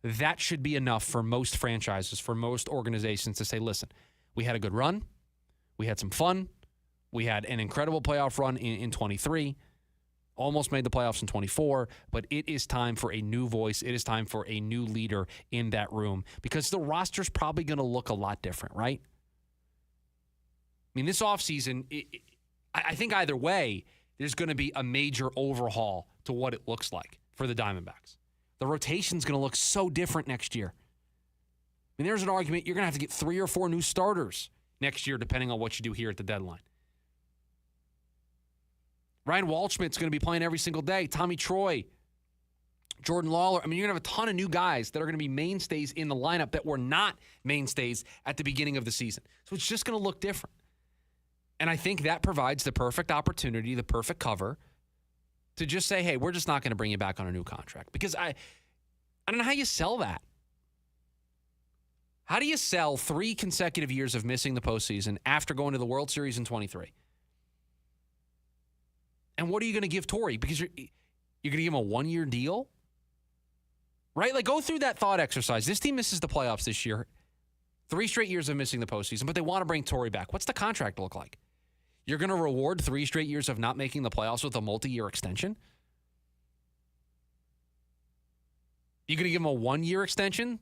That should be enough for most franchises, for most organizations to say, listen, we had a good run. We had some fun. We had an incredible playoff run in 23. Almost made the playoffs in 24, but it is time for a new voice. It is time for a new leader in that room because the roster's probably going to look a lot different, right? I mean, this offseason, I think either way, there's going to be a major overhaul to what it looks like for the Diamondbacks. The rotation's going to look so different next year. I mean, there's an argument you're going to have to get 3 or 4 new starters next year, depending on what you do here at the deadline. Ryan Waldschmidt's going to be playing every single day. Tommy Troy, Jordan Lawler. I mean, you're going to have a ton of new guys that are going to be mainstays in the lineup that were not mainstays at the beginning of the season. So it's just going to look different. And I think that provides the perfect opportunity, the perfect cover to just say, hey, we're just not going to bring you back on a new contract. Because I don't know how you sell that. How do you sell 3 consecutive years of missing the postseason after going to the World Series in 23? And what are you going to give Torrey? Because you're going to give him a 1-year deal? Right? Like, go through that thought exercise. This team misses the playoffs this year. 3 straight years of missing the postseason, but they want to bring Torrey back. What's the contract look like? You're going to reward 3 straight years of not making the playoffs with a multi-year extension? You're going to give him a 1-year extension?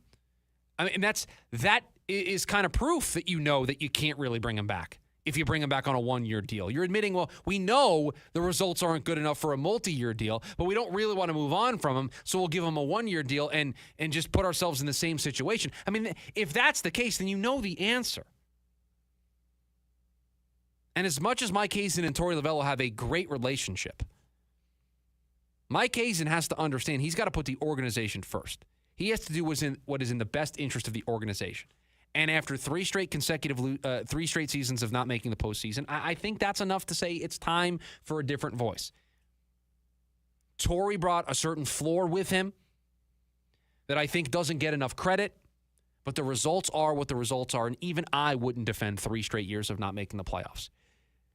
I mean, that is kind of proof that you know that you can't really bring him back. If you bring him back on a 1-year deal, you're admitting, well, we know the results aren't good enough for a multi-year deal, but we don't really want to move on from him, so we'll give him a 1-year deal and just put ourselves in the same situation. I mean, if that's the case, then you know the answer. And as much as Mike Hazen and Torey Lovullo have a great relationship, Mike Hazen has to understand he's got to put the organization first. He has to do what is in the best interest of the organization. And after 3 straight seasons of not making the postseason, I think that's enough to say it's time for a different voice. Torrey brought a certain floor with him that I think doesn't get enough credit, but the results are what the results are, and even I wouldn't defend 3 straight years of not making the playoffs.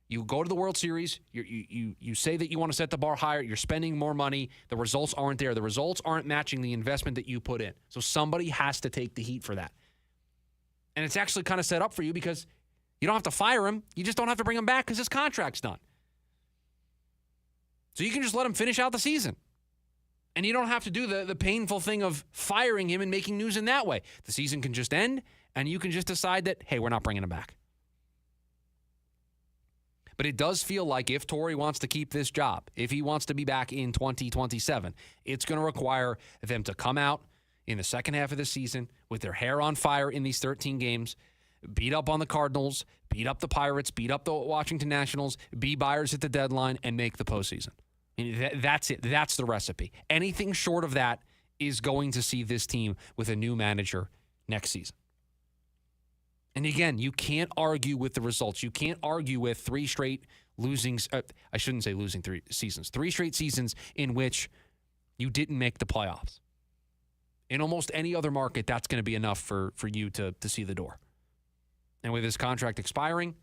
You go to the World Series, you say that you want to set the bar higher, you're spending more money, the results aren't there. The results aren't matching the investment that you put in. So somebody has to take the heat for that. And it's actually kind of set up for you because you don't have to fire him. You just don't have to bring him back because his contract's done. So you can just let him finish out the season. And you don't have to do the painful thing of firing him and making news in that way. The season can just end, and you can just decide that, hey, we're not bringing him back. But it does feel like if Torrey wants to keep this job, if he wants to be back in 2027, it's going to require them to come out in the second half of the season with their hair on fire in these 13 games, beat up on the Cardinals, beat up the Pirates, beat up the Washington Nationals, be buyers at the deadline, and make the postseason. I mean, that's it. That's the recipe. Anything short of that is going to see this team with a new manager next season. And again, you can't argue with the results. You can't argue with three straight losings. I shouldn't say losing 3 seasons. 3 straight seasons in which you didn't make the playoffs. In almost any other market, that's going to be enough for you to see the door. And with his contract expiring,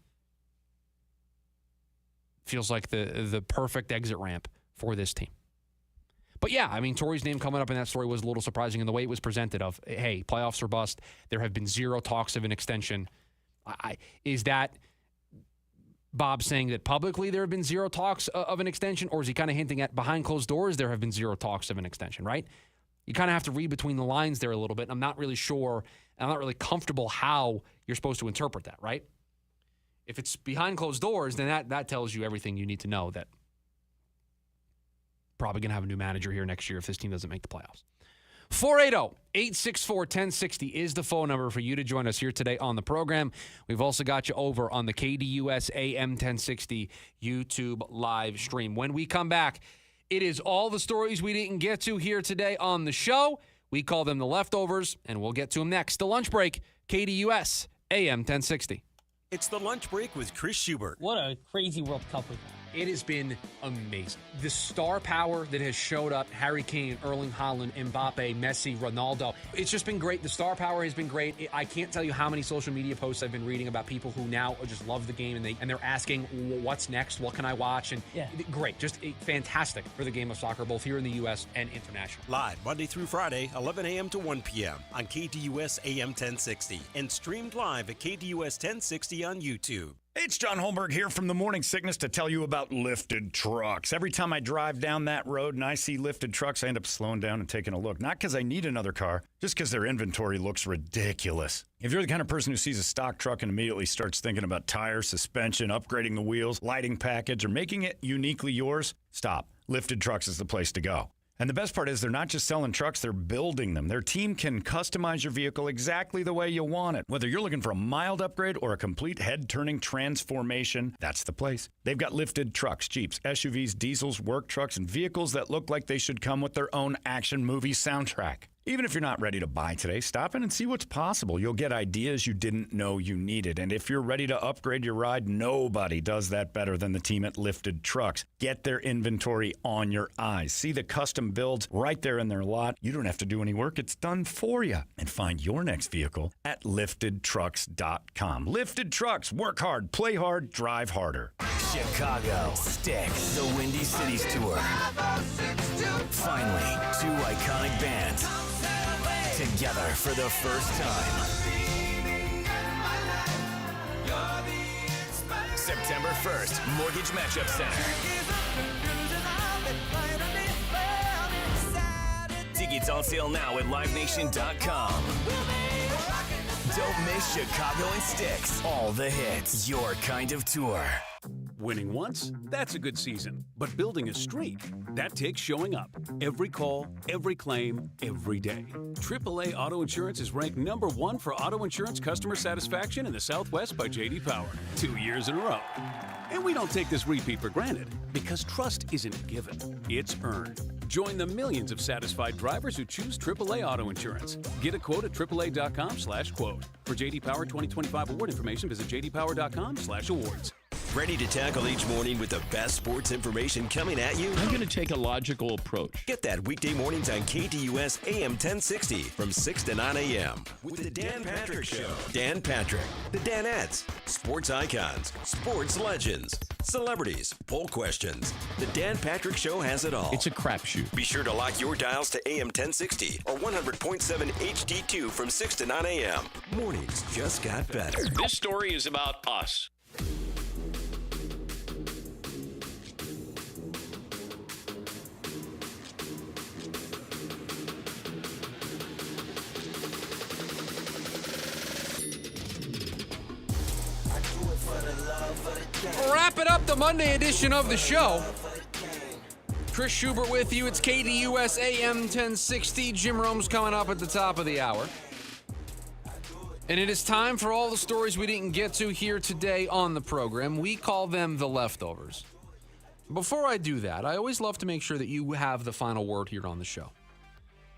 feels like the perfect exit ramp for this team. But yeah, I mean, Torrey's name coming up in that story was a little surprising in the way it was presented of, hey, playoffs are bust. There have been 0 talks of an extension. Is that Bob saying that publicly there have been 0 talks of an extension, or is he kind of hinting at behind closed doors there have been 0 talks of an extension, right? You kind of have to read between the lines there a little bit. I'm not really sure. I'm not really comfortable how you're supposed to interpret that, right? If it's behind closed doors, then that tells you everything you need to know that probably going to have a new manager here next year if this team doesn't make the playoffs. 480-864-1060 is the phone number for you to join us here today on the program. We've also got you over on the KDUS AM 1060 YouTube live stream. When we come back, it is all the stories we didn't get to here today on the show. We call them the leftovers, and we'll get to them next. The lunch break, KDUS AM 1060. It's the lunch break with Chris Schubert. What a crazy World Cup we've had. It has been amazing. The star power that has showed up, Harry Kane, Erling Haaland, Mbappe, Messi, Ronaldo. It's just been great. The star power has been great. I can't tell you how many social media posts I've been reading about people who now just love the game and they're asking, what's next? What can I watch? And great. Just fantastic for the game of soccer, both here in the U.S. and international. Live Monday through Friday, 11 a.m. to 1 p.m. on KDUS AM 1060 and streamed live at KDUS 1060 on YouTube. Hey, it's John Holmberg here from the Morning Sickness to tell you about lifted trucks. Every time I drive down that road and I see lifted trucks, I end up slowing down and taking a look. Not because I need another car, just because their inventory looks ridiculous. If you're the kind of person who sees a stock truck and immediately starts thinking about tires, suspension, upgrading the wheels, lighting package, or making it uniquely yours, stop. Lifted Trucks is the place to go. And the best part is they're not just selling trucks, they're building them. Their team can customize your vehicle exactly the way you want it. Whether you're looking for a mild upgrade or a complete head-turning transformation, that's the place. They've got lifted trucks, Jeeps, SUVs, diesels, work trucks, and vehicles that look like they should come with their own action movie soundtrack. Even if you're not ready to buy today, stop in and see what's possible. You'll get ideas you didn't know you needed. And if you're ready to upgrade your ride, nobody does that better than the team at Lifted Trucks. Get their inventory on your eyes. See the custom builds right there in their lot. You don't have to do any work. It's done for you. And find your next vehicle at liftedtrucks.com. Lifted Trucks. Work hard, play hard, drive harder. Chicago Sticks, the Windy Cities Tour. Finally, 2 iconic bands together for the first time. September 1st, Mortgage Matchup Center. Tickets on sale now at livenation.com. Don't miss Chicago and Sticks. All the hits. Your kind of tour. Winning once, that's a good season. But building a streak, that takes showing up. Every call, every claim, every day. AAA Auto Insurance is ranked #1 for auto insurance customer satisfaction in the Southwest by J.D. Power, 2 years in a row. And we don't take this repeat for granted, because trust isn't a given, it's earned. Join the millions of satisfied drivers who choose AAA Auto Insurance. Get a quote at AAA.com/quote. For J.D. Power 2025 award information, visit JDPower.com/awards. Ready to tackle each morning with the best sports information coming at you? I'm going to take a logical approach. Get that weekday mornings on KDUS AM 1060 from 6 to 9 a.m. with the Dan Patrick Show. Dan Patrick, the Danettes, sports icons, sports legends, celebrities, poll questions. The Dan Patrick Show has it all. It's a crapshoot. Be sure to lock your dials to AM 1060 or 100.7 HD2 from 6 to 9 a.m. Mornings just got better. This story is about us. For the Wrapping up the Monday edition of the show. Chris Schubert with you. It's KDUS AM 1060. Jim Rome's coming up at the top of the hour. And it is time for all the stories we didn't get to here today on the program. We call them the leftovers. Before I do that, I always love to make sure that you have the final word here on the show.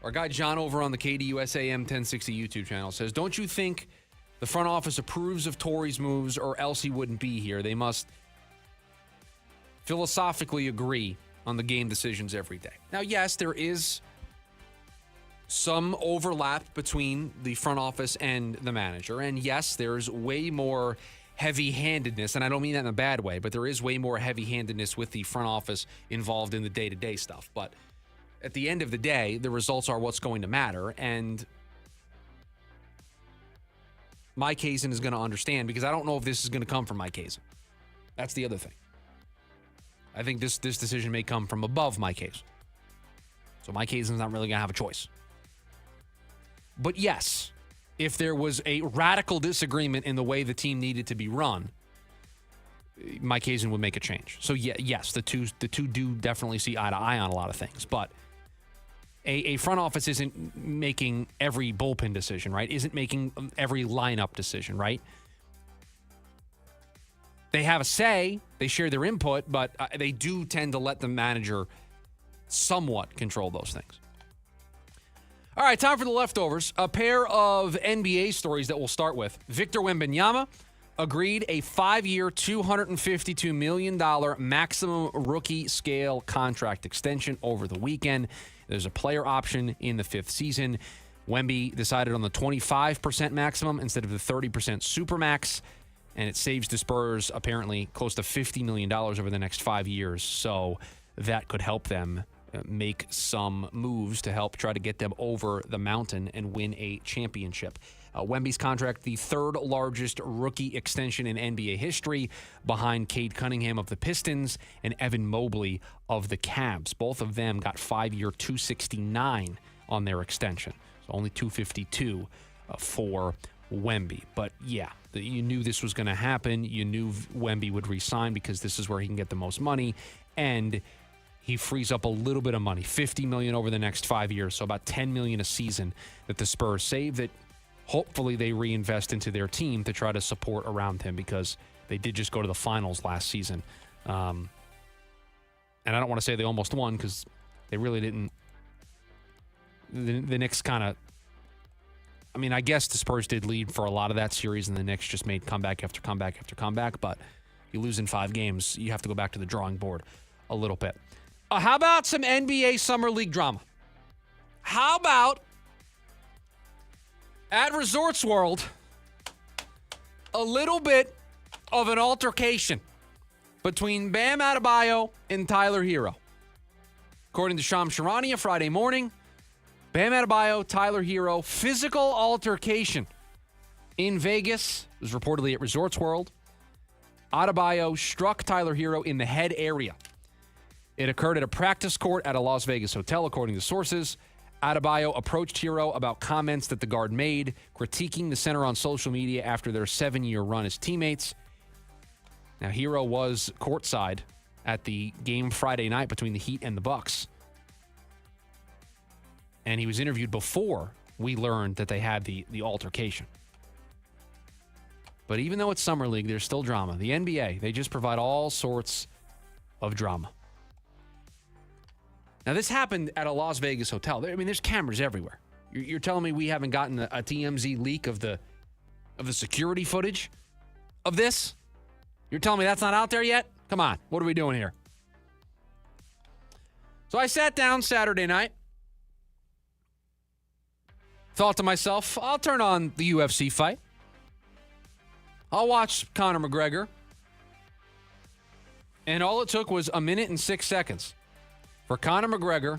Our guy John over on the KDUS AM 1060 YouTube channel says, don't you think the front office approves of Torrey's moves or else he wouldn't be here? They must philosophically agree on the game decisions every day. Now, yes, there is some overlap between the front office and the manager. And yes, there's way more heavy-handedness, and I don't mean that in a bad way, but there is way more heavy-handedness with the front office involved in the day-to-day stuff. But at the end of the day, the results are what's going to matter, and Mike Hazen is going to understand, because I don't know if this is going to come from Mike Hazen. That's the other thing. I think this decision may come from above Mike Hazen. So Mike Hazen's not really going to have a choice. But yes, if there was a radical disagreement in the way the team needed to be run, Mike Hazen would make a change. So yes, the two do definitely see eye to eye on a lot of things. But a front office isn't making every bullpen decision, right? Isn't making every lineup decision, right? They have a say, they share their input, but they do tend to let the manager somewhat control those things. All right, time for the leftovers. A pair of NBA stories that we'll start with. Victor Wembanyama agreed a 5-year, $252 million maximum rookie scale contract extension over the weekend. There's a player option in the 5th season. Wemby decided on the 25% maximum instead of the 30% supermax, and it saves the Spurs apparently close to $50 million over the next 5 years. So that could help them make some moves to help try to get them over the mountain and win a championship. Wemby's contract, the third largest rookie extension in NBA history, behind Cade Cunningham of the Pistons and Evan Mobley of the Cavs. Both of them got 5-year $269 on their extension. So only $252 for Wemby. But yeah, you knew this was going to happen. You knew Wemby would re-sign because this is where he can get the most money. And he frees up a little bit of money, $50 million over the next 5 years, so about $10 million a season that the Spurs save that hopefully they reinvest into their team to try to support around him, because they did just go to the finals last season. And I don't want to say they almost won, because they really didn't. The Knicks kind of, I mean, I guess the Spurs did lead for a lot of that series, and the Knicks just made comeback after comeback after comeback, but you lose in 5 games, you have to go back to the drawing board a little bit. How about some NBA Summer League drama? How about at Resorts World, a little bit of an altercation between Bam Adebayo and Tyler Hero? According to Shams Charania, Friday morning, Bam Adebayo, Tyler Hero, physical altercation in Vegas. It was reportedly at Resorts World. Adebayo struck Tyler Hero in the head area. It occurred at a practice court at a Las Vegas hotel, according to sources. Adebayo approached Hero about comments that the guard made, critiquing the center on social media after their 7-year run as teammates. Now, Hero was courtside at the game Friday night between the Heat and the Bucks. And he was interviewed before we learned that they had the altercation. But even though it's Summer League, there's still drama. The NBA, they just provide all sorts of drama. Now, this happened at a Las Vegas hotel. I mean, there's cameras everywhere. You're telling me we haven't gotten a TMZ leak of the security footage of this? You're telling me that's not out there yet? Come on, what are we doing here? So I sat down Saturday night, thought to myself, I'll turn on the UFC fight. I'll watch Conor McGregor. And all it took was 1 minute and 6 seconds for Conor McGregor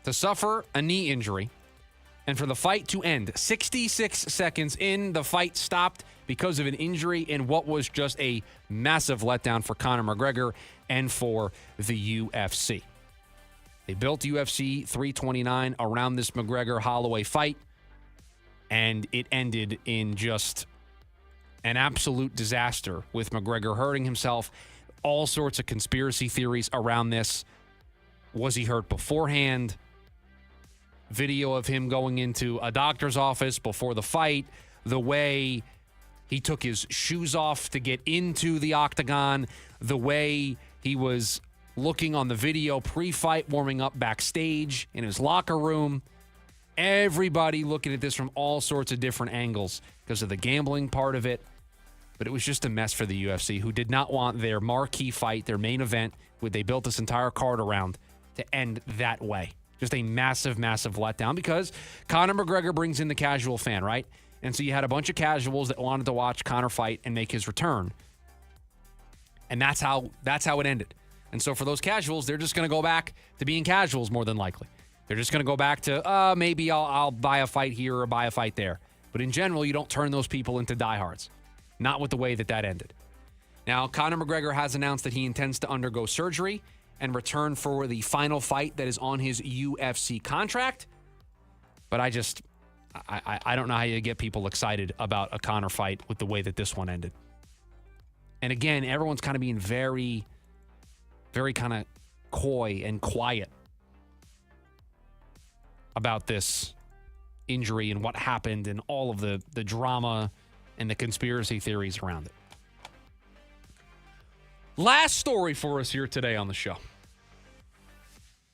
to suffer a knee injury and for the fight to end. 66 seconds in, the fight stopped because of an injury in what was just a massive letdown for Conor McGregor and for the UFC. They built UFC 329 around this McGregor-Holloway fight, and it ended in just an absolute disaster with McGregor hurting himself. All sorts of conspiracy theories around this. Was he hurt beforehand? Video of him going into a doctor's office before the fight. The way he took his shoes off to get into the octagon. The way he was looking on the video pre-fight, warming up backstage in his locker room. Everybody looking at this from all sorts of different angles because of the gambling part of it. But it was just a mess for the UFC, who did not want their marquee fight, their main event, what they built this entire card around, to end that way. Just a massive, massive letdown because Conor McGregor brings in the casual fan, right? And so you had a bunch of casuals that wanted to watch Conor fight and make his return. And that's how it ended. And so for those casuals, they're just going to go back to being casuals more than likely. They're just going to go back to, maybe I'll buy a fight here or buy a fight there. But in general, you don't turn those people into diehards. Not with the way that ended. Now, Conor McGregor has announced that he intends to undergo surgery and return for the final fight that is on his UFC contract. But I don't know how you get people excited about a Conor fight with the way that this one ended. And again, everyone's kind of being very, very kind of coy and quiet about this injury and what happened and all of the drama and the conspiracy theories around it. Last story for us here today on the show.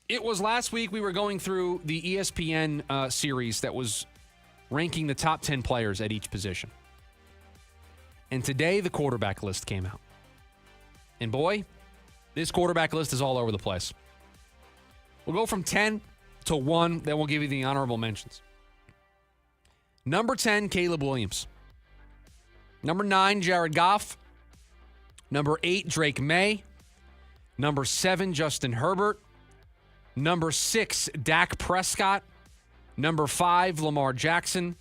It was last week we were going through the ESPN series that was ranking the top 10 players at each position. And today the quarterback list came out. And boy, this quarterback list is all over the place. We'll go from 10 to 1, then we'll give you the honorable mentions. Number 10, Caleb Williams. Number 9, Jared Goff. Number 8, Drake May. Number 7, Justin Herbert. Number 6, Dak Prescott. Number 5, Lamar Jackson.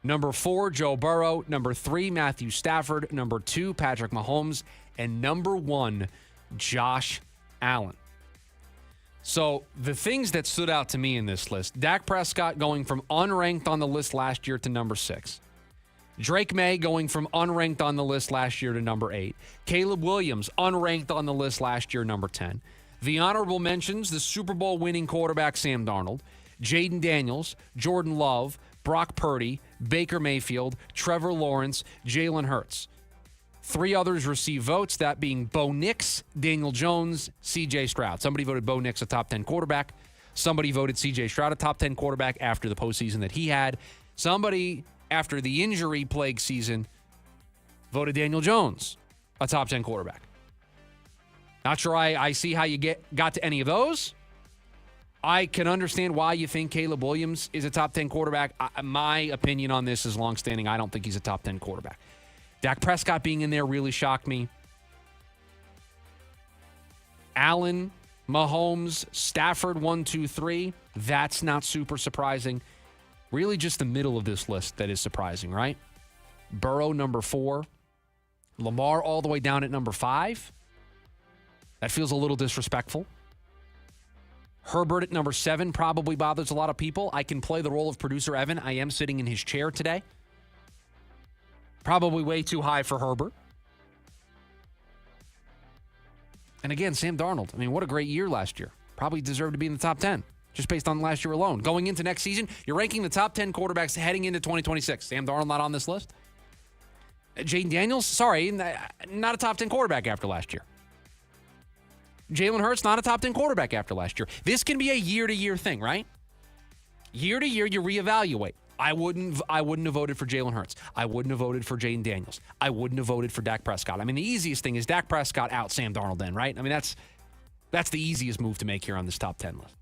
Number 4, Joe Burrow. Number 3, Matthew Stafford. Number 2, Patrick Mahomes. And number 1, Josh Allen. So the things that stood out to me in this list, Dak Prescott going from unranked on the list last year to number 6. Drake May going from unranked on the list last year to number 8. Caleb Williams, unranked on the list last year, number 10. The honorable mentions, the Super Bowl winning quarterback Sam Darnold, Jaden Daniels, Jordan Love, Brock Purdy, Baker Mayfield, Trevor Lawrence, Jalen Hurts. 3 others receive votes, that being Bo Nix, Daniel Jones, C.J. Stroud. Somebody voted Bo Nix a top 10 quarterback. Somebody voted C.J. Stroud a top 10 quarterback after the postseason that he had. Somebody, after the injury-plagued season, voted Daniel Jones a top 10 quarterback. Not sure I see how you got to any of those. I can understand why you think Caleb Williams is a top 10 quarterback. My opinion on this is longstanding. I don't think he's a top 10 quarterback. Dak Prescott being in there really shocked me. Allen, Mahomes, Stafford, 1, 2, 3. That's not super surprising. Really just the middle of this list that is surprising, right? Burrow, number 4. Lamar all the way down at number 5. That feels a little disrespectful. Herbert at number 7 probably bothers a lot of people. I can play the role of producer Evan. I am sitting in his chair today. Probably way too high for Herbert. And again, Sam Darnold. I mean, what a great year last year. Probably deserved to be in the top 10, just based on last year alone. Going into next season, you're ranking the top 10 quarterbacks heading into 2026. Sam Darnold not on this list. Jaden Daniels, sorry, not a top 10 quarterback after last year. Jalen Hurts, not a top 10 quarterback after last year. This can be a year-to-year thing, right? Year to year, you reevaluate. I wouldn't have voted for Jalen Hurts. I wouldn't have voted for Jaden Daniels. I wouldn't have voted for Dak Prescott. I mean, the easiest thing is Dak Prescott out Sam Darnold then, right? I mean, that's the easiest move to make here on this top 10 list.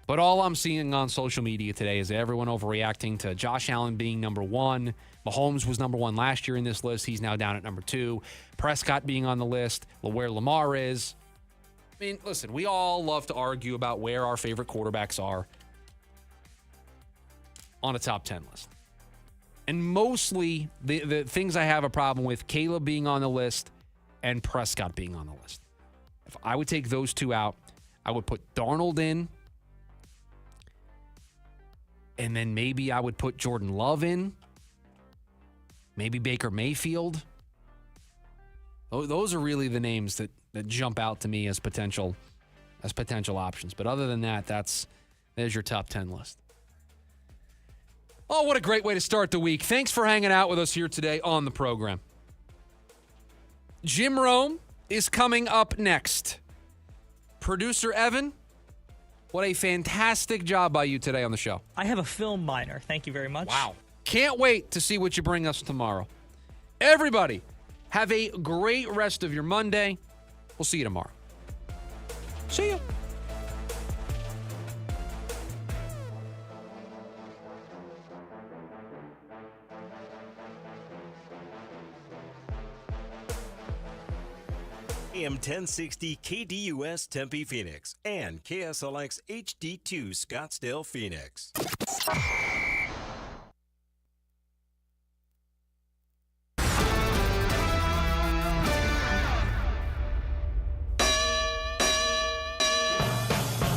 But all I'm seeing on social media today is everyone overreacting to Josh Allen being number 1. Mahomes was number 1 last year in this list. He's now down at number 2. Prescott being on the list, where Lamar is. I mean, listen, we all love to argue about where our favorite quarterbacks are on a top 10 list. And mostly the things I have a problem with, Caleb being on the list and Prescott being on the list. If I would take those 2 out, I would put Darnold in, and then maybe I would put Jordan Love in. Maybe Baker Mayfield. Those are really the names that jump out to me as potential options. But other than that, there's your top 10 list. Oh, what a great way to start the week. Thanks for hanging out with us here today on the program. Jim Rome is coming up next. Producer Evan, what a fantastic job by you today on the show. I have a film minor. Thank you very much. Wow. Can't wait to see what you bring us tomorrow. Everybody, have a great rest of your Monday. We'll see you tomorrow. See you. AM 1060 KDUS Tempe Phoenix and KSLX HD2 Scottsdale Phoenix.